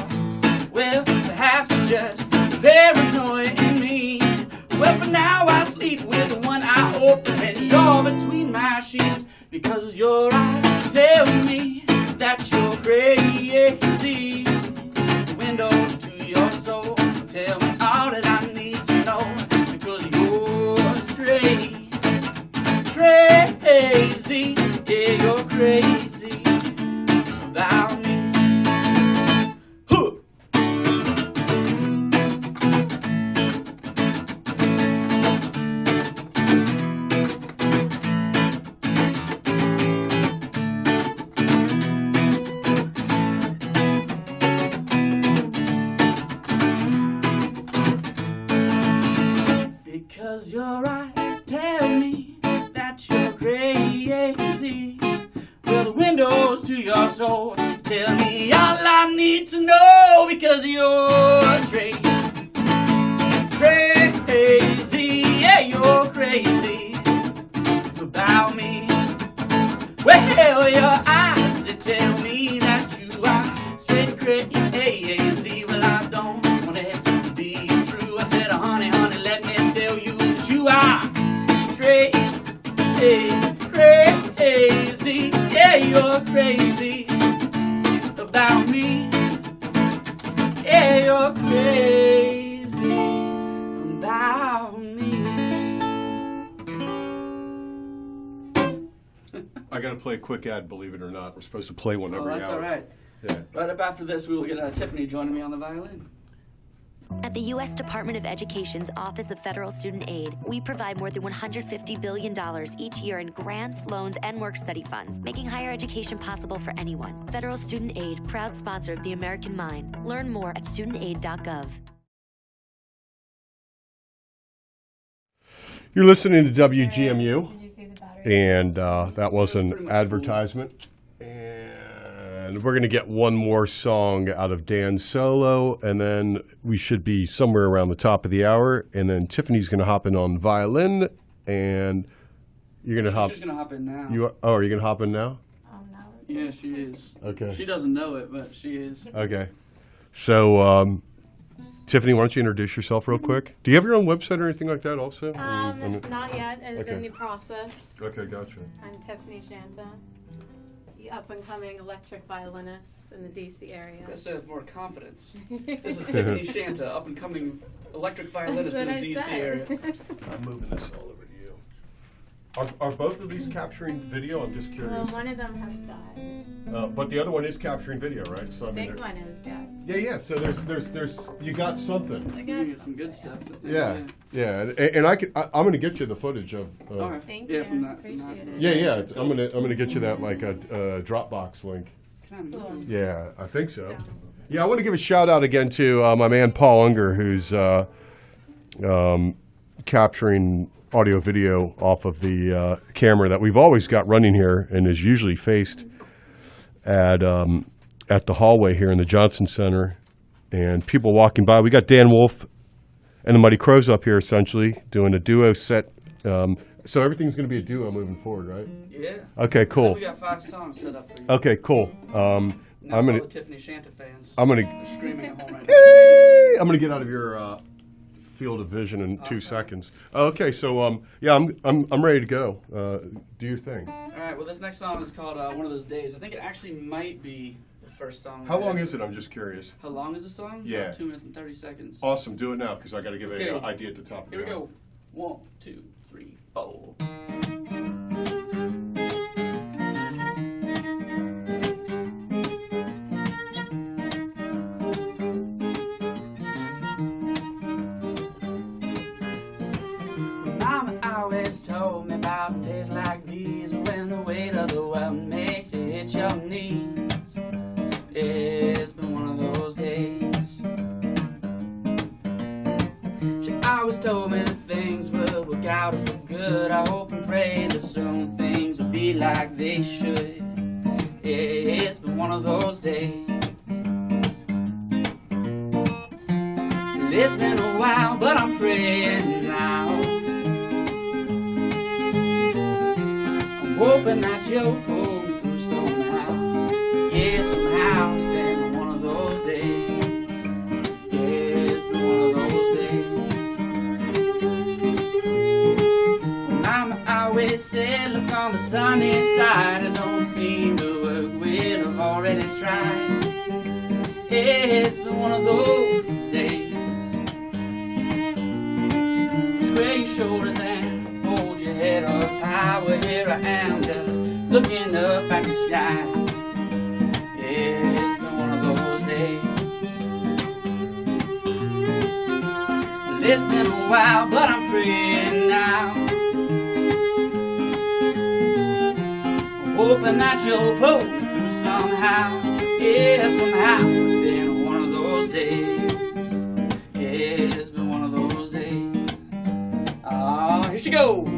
[SPEAKER 2] well, perhaps it's just paranoid in me. Well, for now I sleep with one eye open and you're between my sheets. Because your eyes tell me that you're crazy. The windows to your soul tell me all that I need to know. Because you're straight crazy. Yeah, you're crazy about me. Huh. Because your eyes tell me that you're crazy. Fill the windows to your soul. Tell me all I need to know because you're straight. Crazy, yeah, you're crazy about me. Well, your eyes, they tell me that you are straight crazy. Well, I don't want it to be true. I said, honey, honey, let me tell you that you are straight crazy. Yeah, you're crazy about me. Yeah, you're crazy about me.
[SPEAKER 1] I got to play a quick ad, believe it or not. We're supposed to play one every
[SPEAKER 2] That's
[SPEAKER 1] hour.
[SPEAKER 2] all right.
[SPEAKER 1] Yeah.
[SPEAKER 2] Right up after this, we will get Tiffany joining me on the violin.
[SPEAKER 4] At the U.S. Department of Education's Office of Federal Student Aid, we provide more than $150 billion each year in grants, loans, and work-study funds, making higher education possible for anyone. Federal Student Aid, proud sponsor of the American Mind. Learn more at studentaid.gov.
[SPEAKER 1] You're listening to WGMU,
[SPEAKER 3] Did you see the battery?
[SPEAKER 1] and that was
[SPEAKER 2] pretty
[SPEAKER 1] an
[SPEAKER 2] much
[SPEAKER 1] advertisement. And we're going to get one more song out of Dan's solo, and then we should be somewhere around the top of the hour. And then Tiffany's going to hop in on violin, and you're going to hop.
[SPEAKER 2] She's gonna hop in now.
[SPEAKER 1] Are you going to hop in now?
[SPEAKER 3] Oh no.
[SPEAKER 2] Yeah, she is.
[SPEAKER 1] Okay.
[SPEAKER 2] She doesn't know it, but she is.
[SPEAKER 1] Okay. So, Tiffany, why don't you introduce yourself real quick? Do you have your own website or anything like that also?
[SPEAKER 3] Not yet. It's
[SPEAKER 1] Okay.
[SPEAKER 3] in the process.
[SPEAKER 1] Okay, gotcha.
[SPEAKER 3] I'm Tiffany Shanta, the up-and-coming electric violinist in the DC area.
[SPEAKER 2] I said with more confidence. This is Tiffany Shanta, up and coming electric violinist in the
[SPEAKER 3] That's what I
[SPEAKER 2] DC
[SPEAKER 3] said.
[SPEAKER 2] area.
[SPEAKER 1] I'm moving this all over to you. Are both of these capturing video? I'm just
[SPEAKER 3] Well,
[SPEAKER 1] curious.
[SPEAKER 3] one of them has died.
[SPEAKER 1] But the other one is capturing video, right? So I
[SPEAKER 3] The
[SPEAKER 1] mean,
[SPEAKER 3] big one is, yes.
[SPEAKER 1] yeah. So there's you got something.
[SPEAKER 3] I
[SPEAKER 2] You
[SPEAKER 3] got
[SPEAKER 2] get some good stuff.
[SPEAKER 1] Yeah. And I'm gonna get you the footage of.
[SPEAKER 2] All right.
[SPEAKER 3] Thank
[SPEAKER 2] yeah,
[SPEAKER 3] you.
[SPEAKER 2] from that.
[SPEAKER 3] Appreciate it.
[SPEAKER 1] Yeah. I'm gonna get you that like a Dropbox link.
[SPEAKER 2] From that.
[SPEAKER 3] Cool.
[SPEAKER 1] Yeah, I think so. Yeah, I want to give a shout out again to my man Paul Unger, who's capturing audio video off of the camera that we've always got running here and is usually faced at the hallway here in the Johnson Center. And people walking by. We got Dan Wolff and the Muddy Crows up here essentially doing a duo set. So everything's going to be a duo moving forward, right?
[SPEAKER 2] Yeah.
[SPEAKER 1] Okay, cool.
[SPEAKER 2] We got 5 songs set up for you.
[SPEAKER 1] Okay, cool.
[SPEAKER 2] Now
[SPEAKER 1] I'm
[SPEAKER 2] all
[SPEAKER 1] gonna
[SPEAKER 2] the Tiffany Shanta fans.
[SPEAKER 1] I'm gonna-
[SPEAKER 2] They're screaming at home right now.
[SPEAKER 1] Hey! I'm gonna get out of your field of vision in 2 seconds. Okay, so yeah, I'm ready to go. Do your thing.
[SPEAKER 2] All right. Well, this next song is called "One of Those Days." I think it actually might be the first song.
[SPEAKER 1] How long is it? I'm just curious.
[SPEAKER 2] How long is the song?
[SPEAKER 1] Yeah.
[SPEAKER 2] About 2 minutes and 30 seconds.
[SPEAKER 1] Awesome, do it now because I got to give
[SPEAKER 2] Okay.
[SPEAKER 1] an idea at the top of the
[SPEAKER 2] Here we
[SPEAKER 1] hour.
[SPEAKER 2] go. 1, 2, 3, 4. Mama always told me about days like these when the weight of the world makes you hit your knees. It's been one of those days. She always told me that things would work out for good. I hope and pray that soon things will be like they should. It's been one of those days. It's been a while, but I'm praying now. I'm hoping that you'll pull me through somehow. Yeah, somehow it's been one of those days. Yeah, it's been one of those days. Mama always said, look on the sunny side. It don't seem to work, well, I've already tried. Yeah, it's been one of those days. Square your shoulders and hold your head up high. Well, here I am just looking up at the sky. Yeah, it's been one of those days. Well, it's been a while, but I'm praying now. I'm hoping that you'll pull me through somehow. Yeah, somehow it's been one of those days. Yeah, it's been one of those days. Here she goes.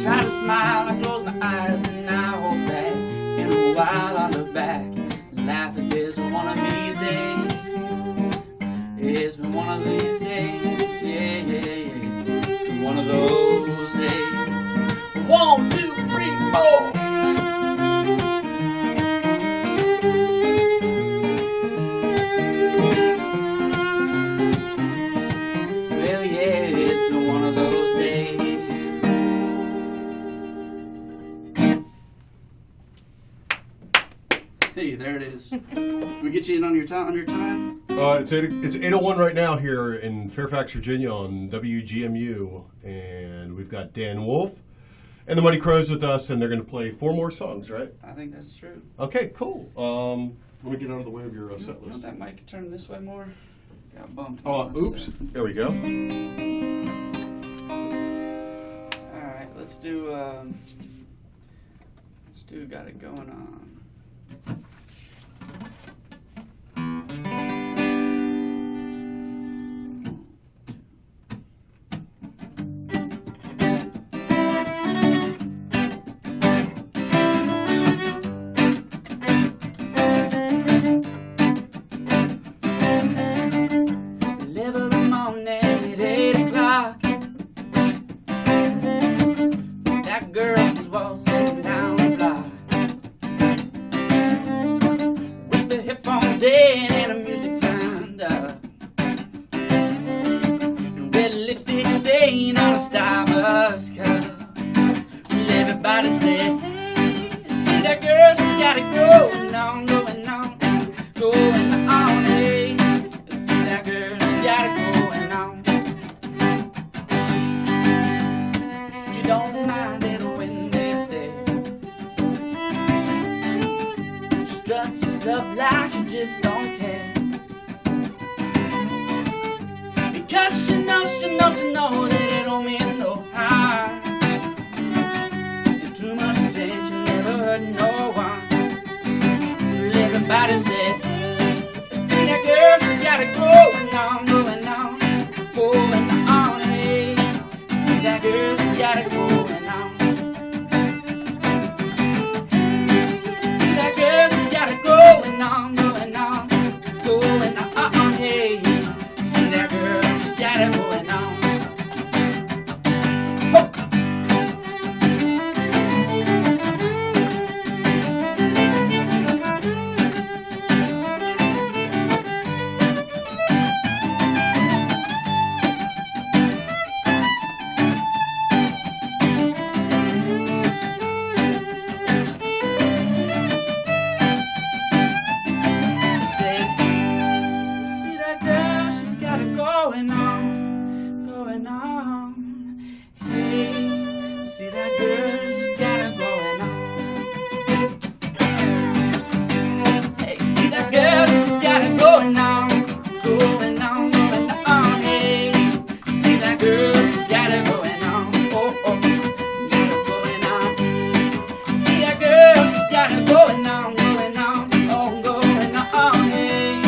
[SPEAKER 2] try to smile, I close my eyes, and I hope that in a while I look back and laugh at this one of these days. It's been one of these days, yeah, yeah, yeah. It's been one of those days. 1, 2, 3, 4. Well, yeah, it's been one of those days. Hey, there it is. Can we get you in on your time?
[SPEAKER 1] It's 8:01 right now here in Fairfax, Virginia on WGMU, and we've got Dan Wolff and the Muddy Crows with us, and they're going to play 4 more songs, right?
[SPEAKER 2] I think that's true.
[SPEAKER 1] Okay, cool. Let me get out of the way of your set
[SPEAKER 2] Want
[SPEAKER 1] list.
[SPEAKER 2] that mic turn this way more? Got bumped.
[SPEAKER 1] Oops. There we go.
[SPEAKER 2] All right, let's do Got It Going On. And the music turned up, and red lipstick stain on a Starbucks cup. Well, everybody said, hey, see that girl, she's got it going on, going on, going on. Hey, see that girl, she's got it going on. She don't mind it when they stare. She struts stuff like she just don't care. Because she knows that it don't mean no harm. And too much attention never hurt no one. Well, everybody said, see that girl, she got it going on, going on, going on. Hey, see that girl, she got it going on. See that girl, she got it going on, going on, going on. Hey, see that girl, she's got it going on. Oh. Going on, going on. Hey, see that girl, she's got it going on. Hey, see that girl, she's got it going on, going on, going on. Hey, see that girl, she's got it going on. Oh, oh, got it going on. See that girl, she's got it going on, going on, oh, going on. Hey,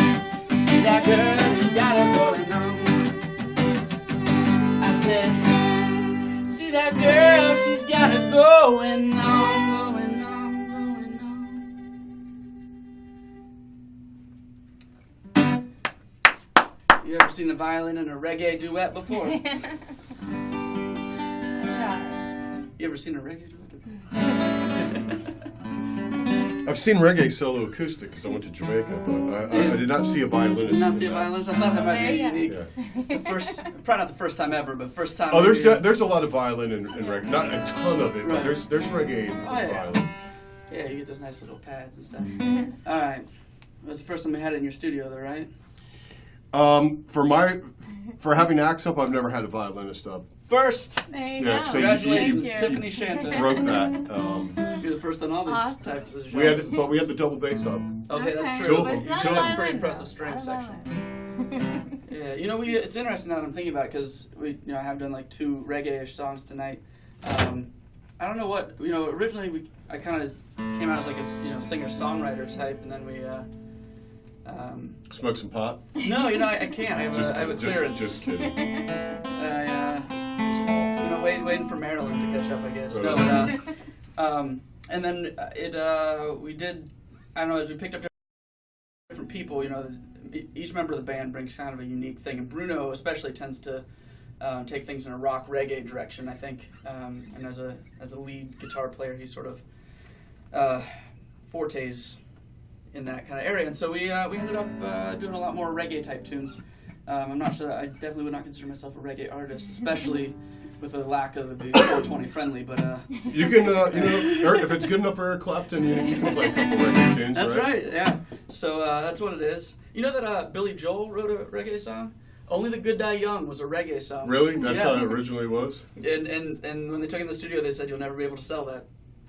[SPEAKER 2] see that girl, she's got it going on. See that girl, she's got it going on, going on, going on. You ever seen a violin in a reggae duet before? You ever seen a reggae duet?
[SPEAKER 1] I've seen reggae solo acoustic because I went to Jamaica, but I did not see a violinist.
[SPEAKER 2] Did not see a violinist? I thought that might be unique.
[SPEAKER 1] Yeah.
[SPEAKER 2] Probably not the first time ever, but first time.
[SPEAKER 1] Oh, there's a lot of violin in reggae. Not a ton of it, but there's reggae with violin.
[SPEAKER 2] Yeah, you get those nice little pads and stuff. All right. It was the first time we had it in your studio, though, right?
[SPEAKER 1] For having acts up, I've never had a violinist up.
[SPEAKER 2] First.
[SPEAKER 3] There you
[SPEAKER 1] Yeah,
[SPEAKER 3] go.
[SPEAKER 1] so
[SPEAKER 2] Congratulations,
[SPEAKER 3] Thank you.
[SPEAKER 2] Tiffany Shanton.
[SPEAKER 1] Broke that.
[SPEAKER 2] You're the first on all these
[SPEAKER 3] Awesome.
[SPEAKER 2] types of genres.
[SPEAKER 1] We had the double bass up.
[SPEAKER 2] Okay, that's
[SPEAKER 3] Okay.
[SPEAKER 2] true.
[SPEAKER 1] Two of
[SPEAKER 3] But it's
[SPEAKER 1] them.
[SPEAKER 3] not
[SPEAKER 1] Two
[SPEAKER 3] a
[SPEAKER 1] of them.
[SPEAKER 3] violin,
[SPEAKER 2] Pretty
[SPEAKER 3] though.
[SPEAKER 2] impressive string
[SPEAKER 3] Not a
[SPEAKER 2] section.
[SPEAKER 3] violin.
[SPEAKER 2] Yeah, it's interesting now that I'm thinking about it because I have done like 2 reggae-ish songs tonight. I don't know what, originally I kind of came out as like a singer-songwriter type, and then we
[SPEAKER 1] Smoke some pot.
[SPEAKER 2] no, I can't. I have a clearance.
[SPEAKER 1] Just kidding.
[SPEAKER 2] waiting for Maryland to catch up, I guess. No, but, and then we did. I don't know. As we picked up different people, each member of the band brings kind of a unique thing, and Bruno especially tends to take things in a rock reggae direction, I think. And as a lead guitar player, he sort of fortes in that kind of area, and so we ended up doing a lot more reggae type tunes. I'm not sure. I definitely would not consider myself a reggae artist, especially with the lack of the 420 friendly. But
[SPEAKER 1] you can, if it's good enough for Eric Clapton, you can play a couple reggae tunes.
[SPEAKER 2] That's right. Yeah. So that's what it is. You know that Billy Joel wrote a reggae song? Only the Good Die Young was a reggae song.
[SPEAKER 1] Really? That's how it originally was?
[SPEAKER 2] And when they took it in the studio, they said you'll never be able to sell that.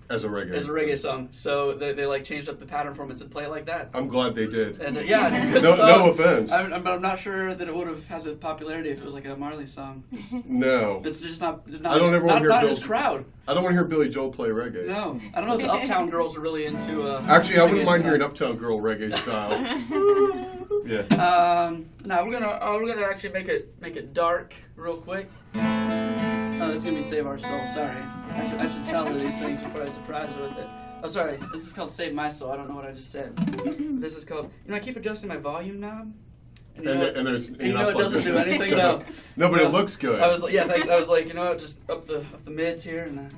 [SPEAKER 1] As a reggae
[SPEAKER 2] song. So they changed up the pattern for him and said play it like that.
[SPEAKER 1] I'm glad they did.
[SPEAKER 2] And yeah, it's a good song.
[SPEAKER 1] No offense.
[SPEAKER 2] But I'm not sure that it would have had the popularity if it was like a Marley song.
[SPEAKER 1] No.
[SPEAKER 2] It's just not
[SPEAKER 1] I don't ever want to hear
[SPEAKER 2] not
[SPEAKER 1] Bill,
[SPEAKER 2] his crowd.
[SPEAKER 1] I don't want to hear Billy Joel play reggae.
[SPEAKER 2] No. I don't know if the Uptown Girls are really into
[SPEAKER 1] Actually, I wouldn't mind hearing Uptown Girl reggae style. Yeah.
[SPEAKER 2] No, we're gonna actually make it dark real quick. Oh, this is gonna be Save Our Soul. Sorry, I should tell her these things before I surprise her with it. Oh, sorry. This is called Save My Soul. I don't know what I just said. This is called. I keep adjusting my volume knob. And it doesn't do anything. No.
[SPEAKER 1] No, but it looks good.
[SPEAKER 2] I was thanks. I was like, just up the mids here. And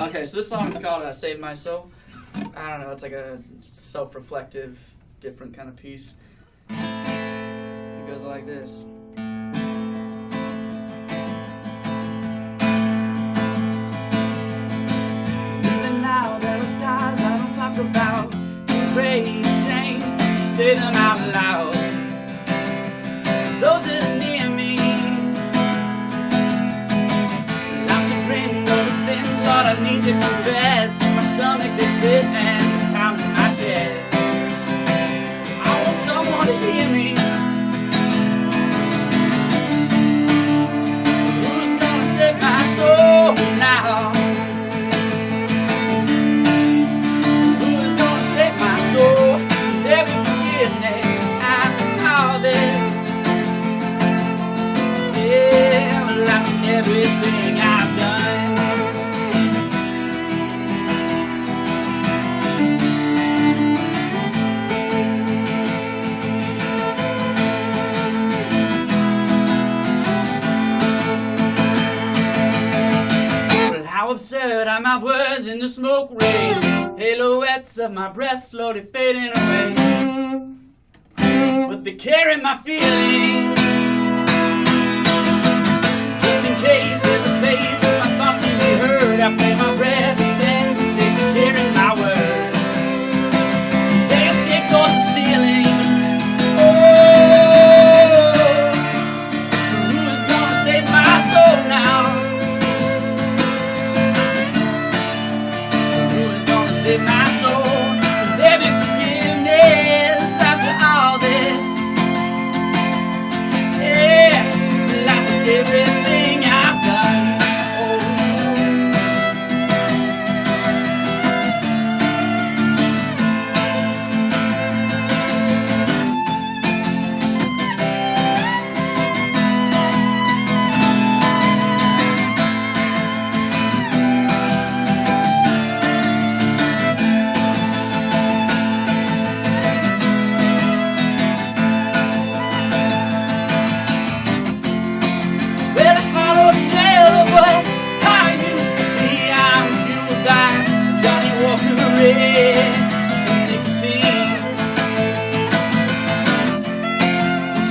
[SPEAKER 2] okay, so this song is called Save My Soul. I don't know. It's like a self-reflective, different kind of piece. It goes like this. Even now there are stars I don't talk about. Too great shame to say them out loud. Those that are near me, like to bring all the sins, Lord, I need to confess. My stomach they fit and pounding my chest. I want someone to hear me. Who's gonna save my soul now? Who's gonna save my soul? There be forgiveness after all this. Yeah, well, after everything I've done. How absurd are my words in the smoke ring, silhouettes of my breath slowly fading away, but they carry my feelings, just in case there's a place that my thoughts can be heard. I play my breath and sense and sick of hearing my words. They escape towards the ceiling. Oh, who is gonna save my soul now? Save my soul, there be forgiveness after all this. Yeah, like everything I've done.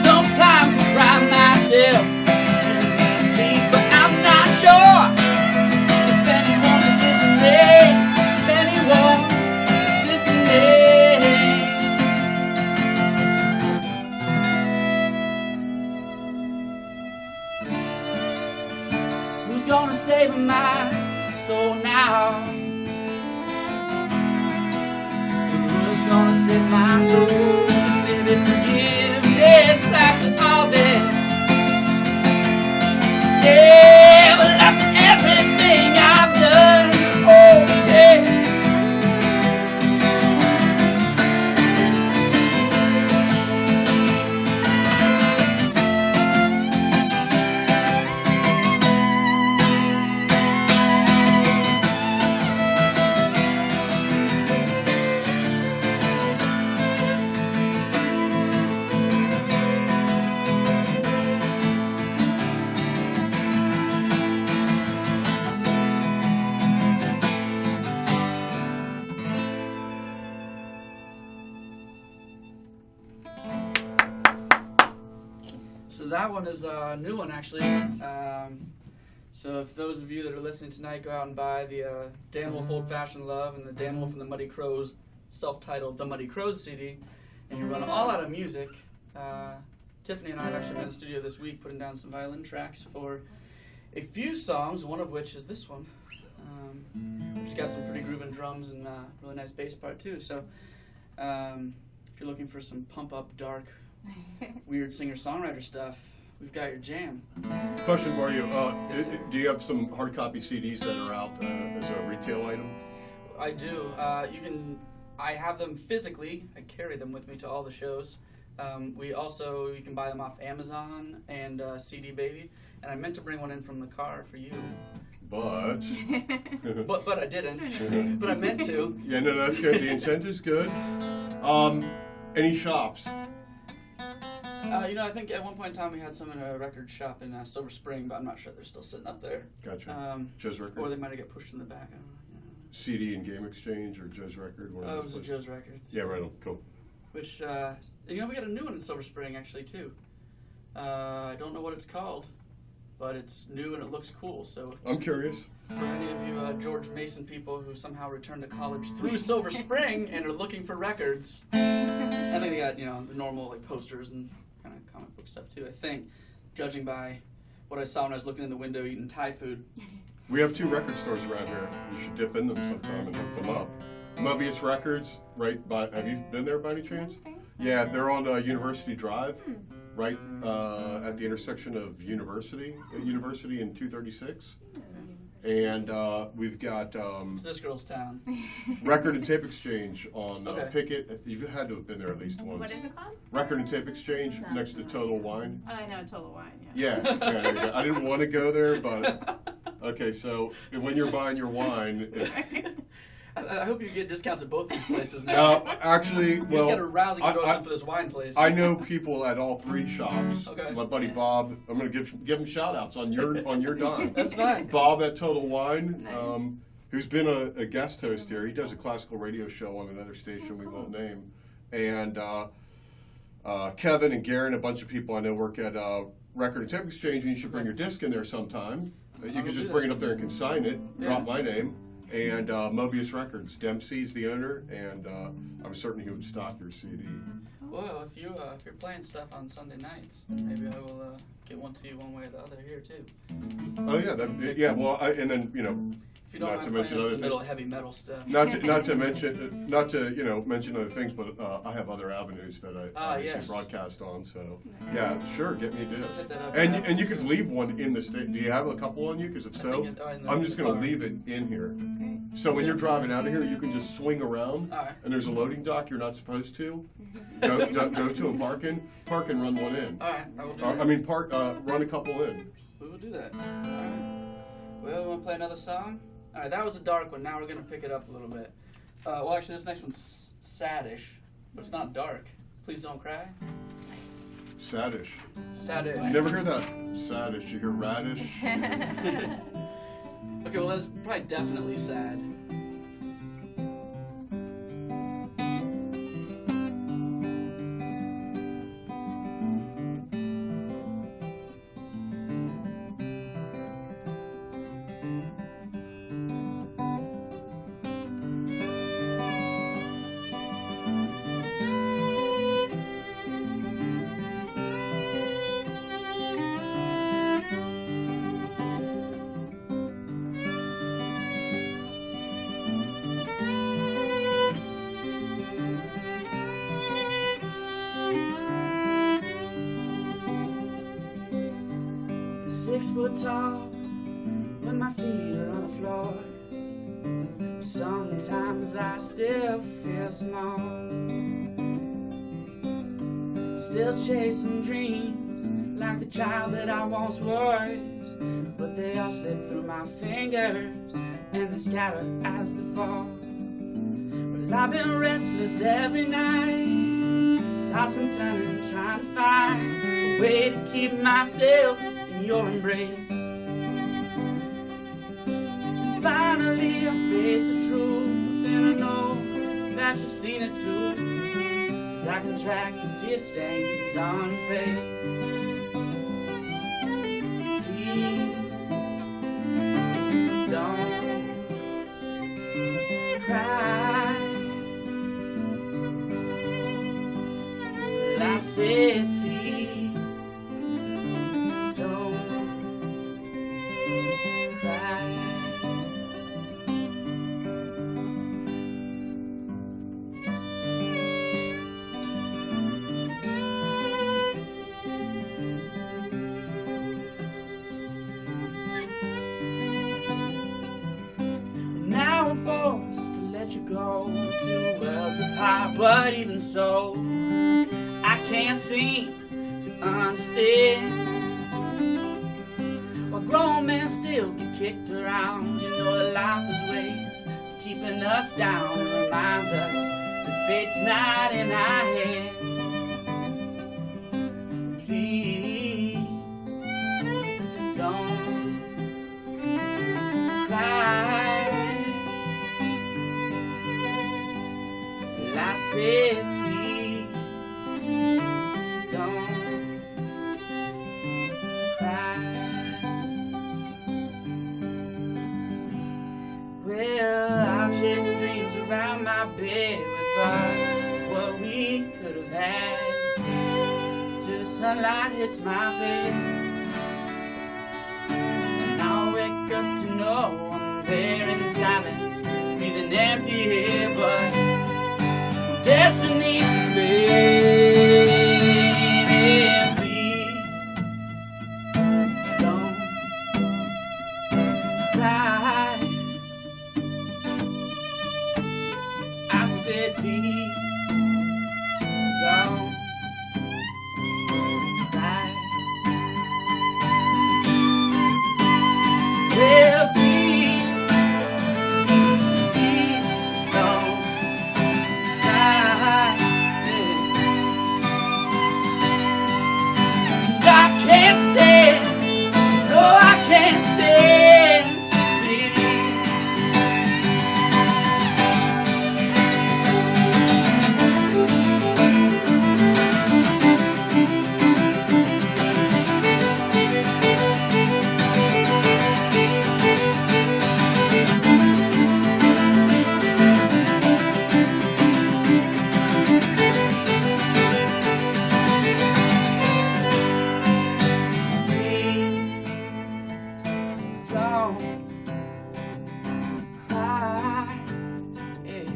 [SPEAKER 2] Sometimes I cry myself to sleep, but I'm not sure if anyone is listening, if anyone is listening. Who's gonna save my soul now? Who's gonna save my soul? Baby, forgiveness after all this. Yeah, well, after everything I've done. Oh, yeah. So that one is a new one, actually. So if those of you that are listening tonight go out and buy the Dan Wolff Old Fashioned Love and the Dan Wolff and the Muddy Crows self-titled The Muddy Crows CD, and you run all out of music, Tiffany and I have actually been in the studio this week putting down some violin tracks for a few songs, one of which is this one. Which got some pretty grooving drums and really nice bass part too. So if you're looking for some pump-up, dark, weird singer-songwriter stuff, we've got your jam.
[SPEAKER 1] Question for you.
[SPEAKER 2] Yes, sir.
[SPEAKER 1] Do you have some hard copy CDs that are out as a retail item?
[SPEAKER 2] I do. I have them physically. I carry them with me to all the shows. You can buy them off Amazon and CD Baby. And I meant to bring one in from the car for you.
[SPEAKER 1] But
[SPEAKER 2] But I didn't. But I meant to.
[SPEAKER 1] yeah, no, that's good. The intent is good. Any shops?
[SPEAKER 2] I think at one point in time we had some in a record shop in Silver Spring, but I'm not sure they're still sitting up there.
[SPEAKER 1] Gotcha. Joe's Record?
[SPEAKER 2] Or they might have got pushed in the back. I don't know.
[SPEAKER 1] CD and Game Exchange or Joe's Record? One of
[SPEAKER 2] It
[SPEAKER 1] those
[SPEAKER 2] was a
[SPEAKER 1] places.
[SPEAKER 2] Joe's Records.
[SPEAKER 1] Yeah, right on. Cool.
[SPEAKER 2] Which, we got a new one in Silver Spring, actually, too. I don't know what it's called, but it's new and it looks cool. So
[SPEAKER 1] I'm curious.
[SPEAKER 2] for any of you George Mason people who somehow returned to college through Silver Spring and are looking for records, I think they got, the normal like posters and kind of comic book stuff, too, I think, judging by what I saw when I was looking in the window eating Thai food.
[SPEAKER 1] We have 2 record stores around here. You should dip in them sometime and hook them up. Mobius Records, right by, have you been there by any chance?
[SPEAKER 3] Thanks.
[SPEAKER 1] Yeah, they're on University Drive, right at the intersection of University and 236. And we've got
[SPEAKER 2] It's this girl's town.
[SPEAKER 1] Record and Tape Exchange on
[SPEAKER 2] Okay.
[SPEAKER 1] Pickett. You've had to have been there at least once.
[SPEAKER 3] What is it called?
[SPEAKER 1] Record and Tape Exchange
[SPEAKER 3] Sounds
[SPEAKER 1] next to Total Wine.
[SPEAKER 3] Oh, I know, Total Wine, yeah.
[SPEAKER 1] Yeah, there you go. I didn't want to go there, but okay. So when you're buying your wine,
[SPEAKER 2] I hope you get discounts at both these places now.
[SPEAKER 1] actually,
[SPEAKER 2] You just
[SPEAKER 1] well,
[SPEAKER 2] got a rousing
[SPEAKER 1] I-
[SPEAKER 2] endorsement for this wine place.
[SPEAKER 1] I know people at all 3 shops.
[SPEAKER 2] Okay.
[SPEAKER 1] My buddy Bob, I'm going to give him shout outs on your dime.
[SPEAKER 2] That's fine.
[SPEAKER 1] Bob at Total Wine,
[SPEAKER 3] Nice.
[SPEAKER 1] who's been a guest host here. He does a classical radio show on another station we won't name. And Kevin and Garen, a bunch of people I know work at Record and Tape Exchange, and you should bring your disc in there sometime. You
[SPEAKER 2] will
[SPEAKER 1] can just
[SPEAKER 2] do
[SPEAKER 1] bring
[SPEAKER 2] that.
[SPEAKER 1] it up there and consign it, drop
[SPEAKER 2] Yeah.
[SPEAKER 1] my name. And Mobius Records. Dempsey's the owner, and I'm certain he would stock your CD.
[SPEAKER 2] Well, if you're playing stuff on Sunday nights, then maybe I will get one to you one way or the other here too.
[SPEAKER 1] Oh yeah, yeah. Well, and then
[SPEAKER 2] If you don't
[SPEAKER 1] Not to
[SPEAKER 2] mind
[SPEAKER 1] mention
[SPEAKER 2] playing us
[SPEAKER 1] other
[SPEAKER 2] the middle heavy metal stuff.
[SPEAKER 1] not to mention other things, but I have other avenues that I obviously
[SPEAKER 2] yes.
[SPEAKER 1] broadcast on. So yeah, sure, get me a disc.
[SPEAKER 2] Hit that up.
[SPEAKER 1] And you could leave one in the state. Do you have a couple on you? Because if so,
[SPEAKER 2] think in the
[SPEAKER 1] I'm just going to
[SPEAKER 2] car.
[SPEAKER 1] leave it in here.
[SPEAKER 3] Okay.
[SPEAKER 1] So when you're driving out of here, you can just swing around,
[SPEAKER 2] All right.
[SPEAKER 1] and there's a loading dock you're not supposed to. Go to and park and run one in.
[SPEAKER 2] All right, I will do
[SPEAKER 1] I
[SPEAKER 2] that.
[SPEAKER 1] mean, run a couple in.
[SPEAKER 2] We will do that. All right. Well, we want to play another song? All right, that was a dark one. Now we're going to pick it up a little bit. Well, actually, this next one's saddish, but it's not dark. Please Don't Cry.
[SPEAKER 1] Saddish.
[SPEAKER 2] Saddish.
[SPEAKER 1] You never hear that saddish. You hear radish.
[SPEAKER 2] Okay, well, that's probably definitely sad. Six foot tall, with my feet are on the floor. Sometimes I still feel small. Still chasing dreams like the child that I once was. But they all slip through my fingers and they scatter as they fall. Well, I've been restless every night, tossing, turning, trying to find a way to keep myself in your embrace. And finally I face the truth, and I know that you've seen it too, 'cause I can track the tear stains on your face. I said, please don't cry. Now I'm forced to let you go to worlds apart, but even so, I can't seem to understand why grown men still get kicked around. You know that life is ways of keeping us down and reminds us that fate's not in our hands. Please don't cry. Well, I said, please don't cry. Well, I've chased dreams around my bed with what we could have had till the sunlight hits my face. And I'll wake up to know I'm there in silence, breathing empty air, but destiny's playing. Please don't cry. I said, please don't cry. Well, please don't cry. 'Cause I can't stand, no, I can't stand to see don't cry. Yeah.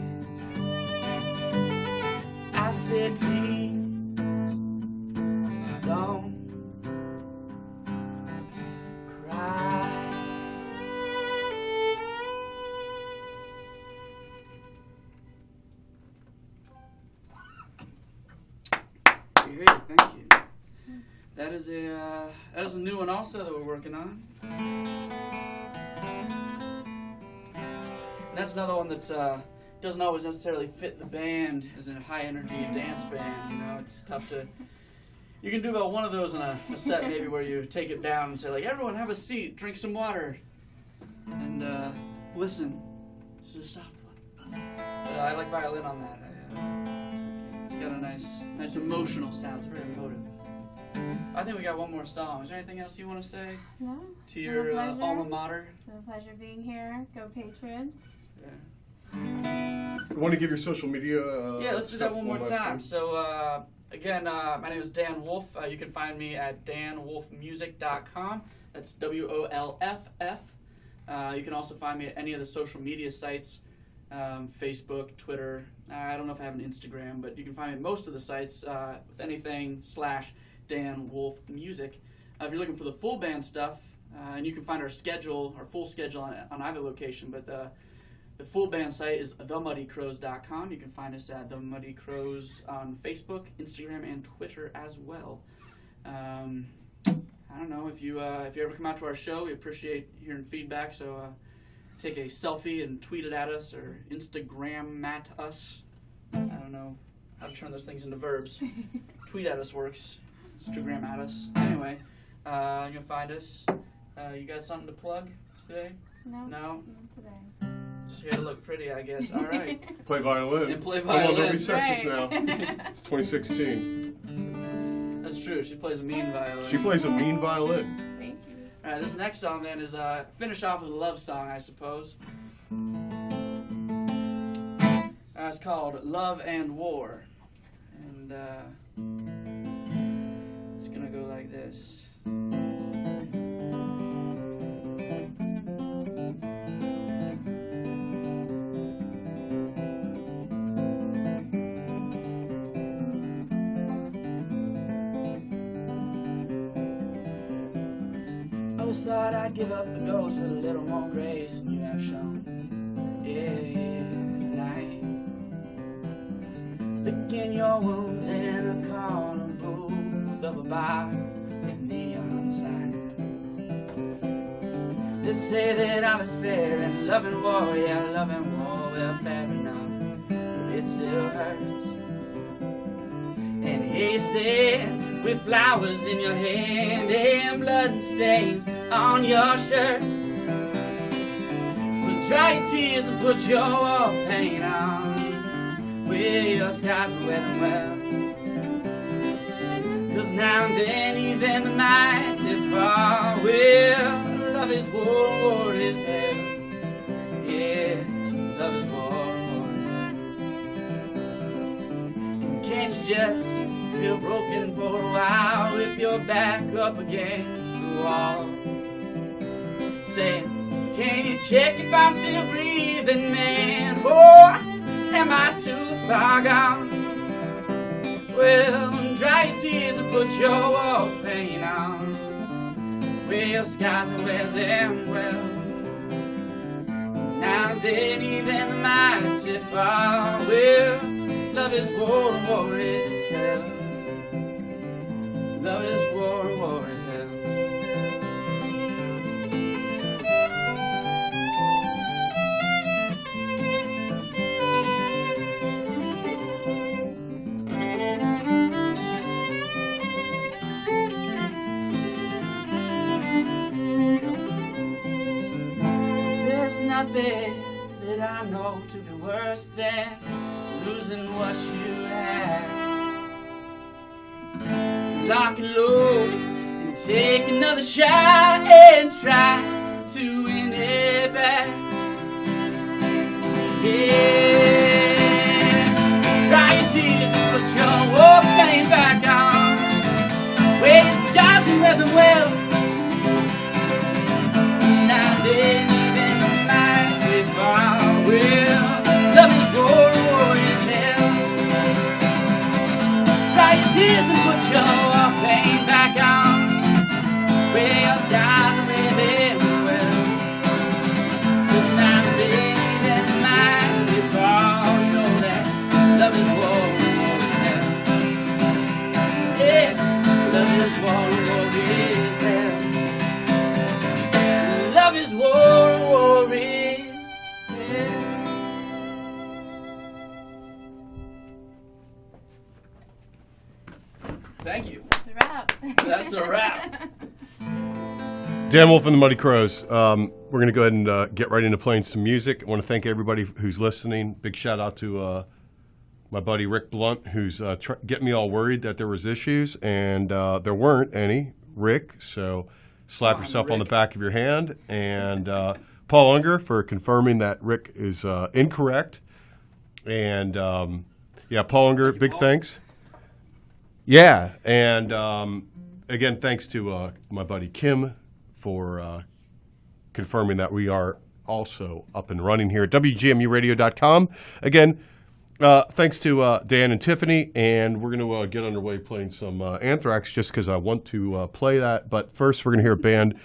[SPEAKER 2] I said, please don't cry. Great, thank you. That is a new one also that we're working on. And that's another one that doesn't always necessarily fit the band as a high energy dance band. You know, it's tough to. You can do about one of those in a set maybe where you take it down and say like, everyone have a seat, drink some water, and listen. This is a soft one. I like violin on that. It's got a nice emotional sound. It's very emotive. I think we got one more song. Is there anything else you want to say
[SPEAKER 3] No.
[SPEAKER 2] to
[SPEAKER 3] It's been
[SPEAKER 2] your
[SPEAKER 3] a pleasure.
[SPEAKER 2] alma mater?
[SPEAKER 3] It's been a pleasure being here. Go Patriots.
[SPEAKER 2] Yeah.
[SPEAKER 1] You want to give your social media?
[SPEAKER 2] Yeah, let's do that
[SPEAKER 1] stuff
[SPEAKER 2] one more
[SPEAKER 1] last
[SPEAKER 2] time. So, again, my name is Dan Wolff. You can find me at danwolffmusic.com. That's WOLFF. You can also find me at any of the social media sites, Facebook, Twitter. I don't know if I have an Instagram, but you can find me at most of the sites with anything /Dan Wolff Music. If you're looking for the full band stuff, and you can find our full schedule on either location, but the full band site is themuddycrows.com. You can find us at The Muddy Crows on Facebook, Instagram, and Twitter as well. I don't know, if you ever come out to our show, we appreciate hearing feedback, so take a selfie and tweet it at us or Instagram at us. I don't know how to turn those things into verbs. Tweet at us works. Instagram at us. Anyway, you can find us. You got something to plug today?
[SPEAKER 3] No.
[SPEAKER 2] No?
[SPEAKER 3] Not today.
[SPEAKER 2] Just here to look pretty, I guess. All right.
[SPEAKER 1] Play violin.
[SPEAKER 2] And play
[SPEAKER 1] Come on, don't
[SPEAKER 2] violin.
[SPEAKER 1] be sexist
[SPEAKER 3] Right.
[SPEAKER 1] now. It's 2016.
[SPEAKER 2] That's true. She plays a mean violin.
[SPEAKER 1] She plays a mean violin.
[SPEAKER 3] Thank you.
[SPEAKER 2] All right, this next song then is finish off with a love song, I suppose. It's called Love and War. And always thought I'd give up the ghost with a little more grace than you have shown. Yeah, tonight, licking your wounds in a corner booth of a bar with neon signs. They say that all is fair in love and war, yeah, love and war, well, fair enough, but it still hurts. And hasty with flowers in your hand and blood stains on your shirt. But dry your tears and put your war paint on. Well, your scars will wear them well. 'Cause now and then, even the nights it fall, well, love is war, war is hell. Yeah, love is war, war is hell. Can't you just feel broken for a while with your back up against the wall? Saying, can you check if I'm still breathing, man? Or am I too far gone? Well, dry your tears and put your war paint on. Well, your skies will wear them well. Now and then, even the nights it fall. Well, love is war, war is hell. Love is war, war is hell. There's nothing that I know to be worse than losing what you had. Lock and load and take another shot and try to win it back. Yeah, dry your tears and put your war paint back on. Wear your scars and wear them well. Now then, even the nights we fall, well, love is war, war is hell. Dry your tears and put your paint back on. Wear your scars and wear them well. 'Cause now and then, even the nights we fall, you know that love is war, war is hell. Yeah, love is war, war is hell. Love is war, war is hell. Thank you.
[SPEAKER 3] It's a wrap.
[SPEAKER 2] That's a wrap.
[SPEAKER 1] Dan Wolff and the Muddy Crows. We're going to go ahead and get right into playing some music. I want to thank everybody who's listening. Big shout out to my buddy Rick Blunt, who's getting me all worried that there was issues, and there weren't any, Rick. So slap yourself on the back of your hand. And Paul Unger for confirming that Rick is incorrect. And yeah, Paul Unger, big thanks. Yeah, and again, thanks to my buddy Kim for confirming that we are also up and running here at WGMUradio.com. Again, thanks to Dan and Tiffany, and we're going to get underway playing some Anthrax just because I want to play that. But first, we're going to hear a band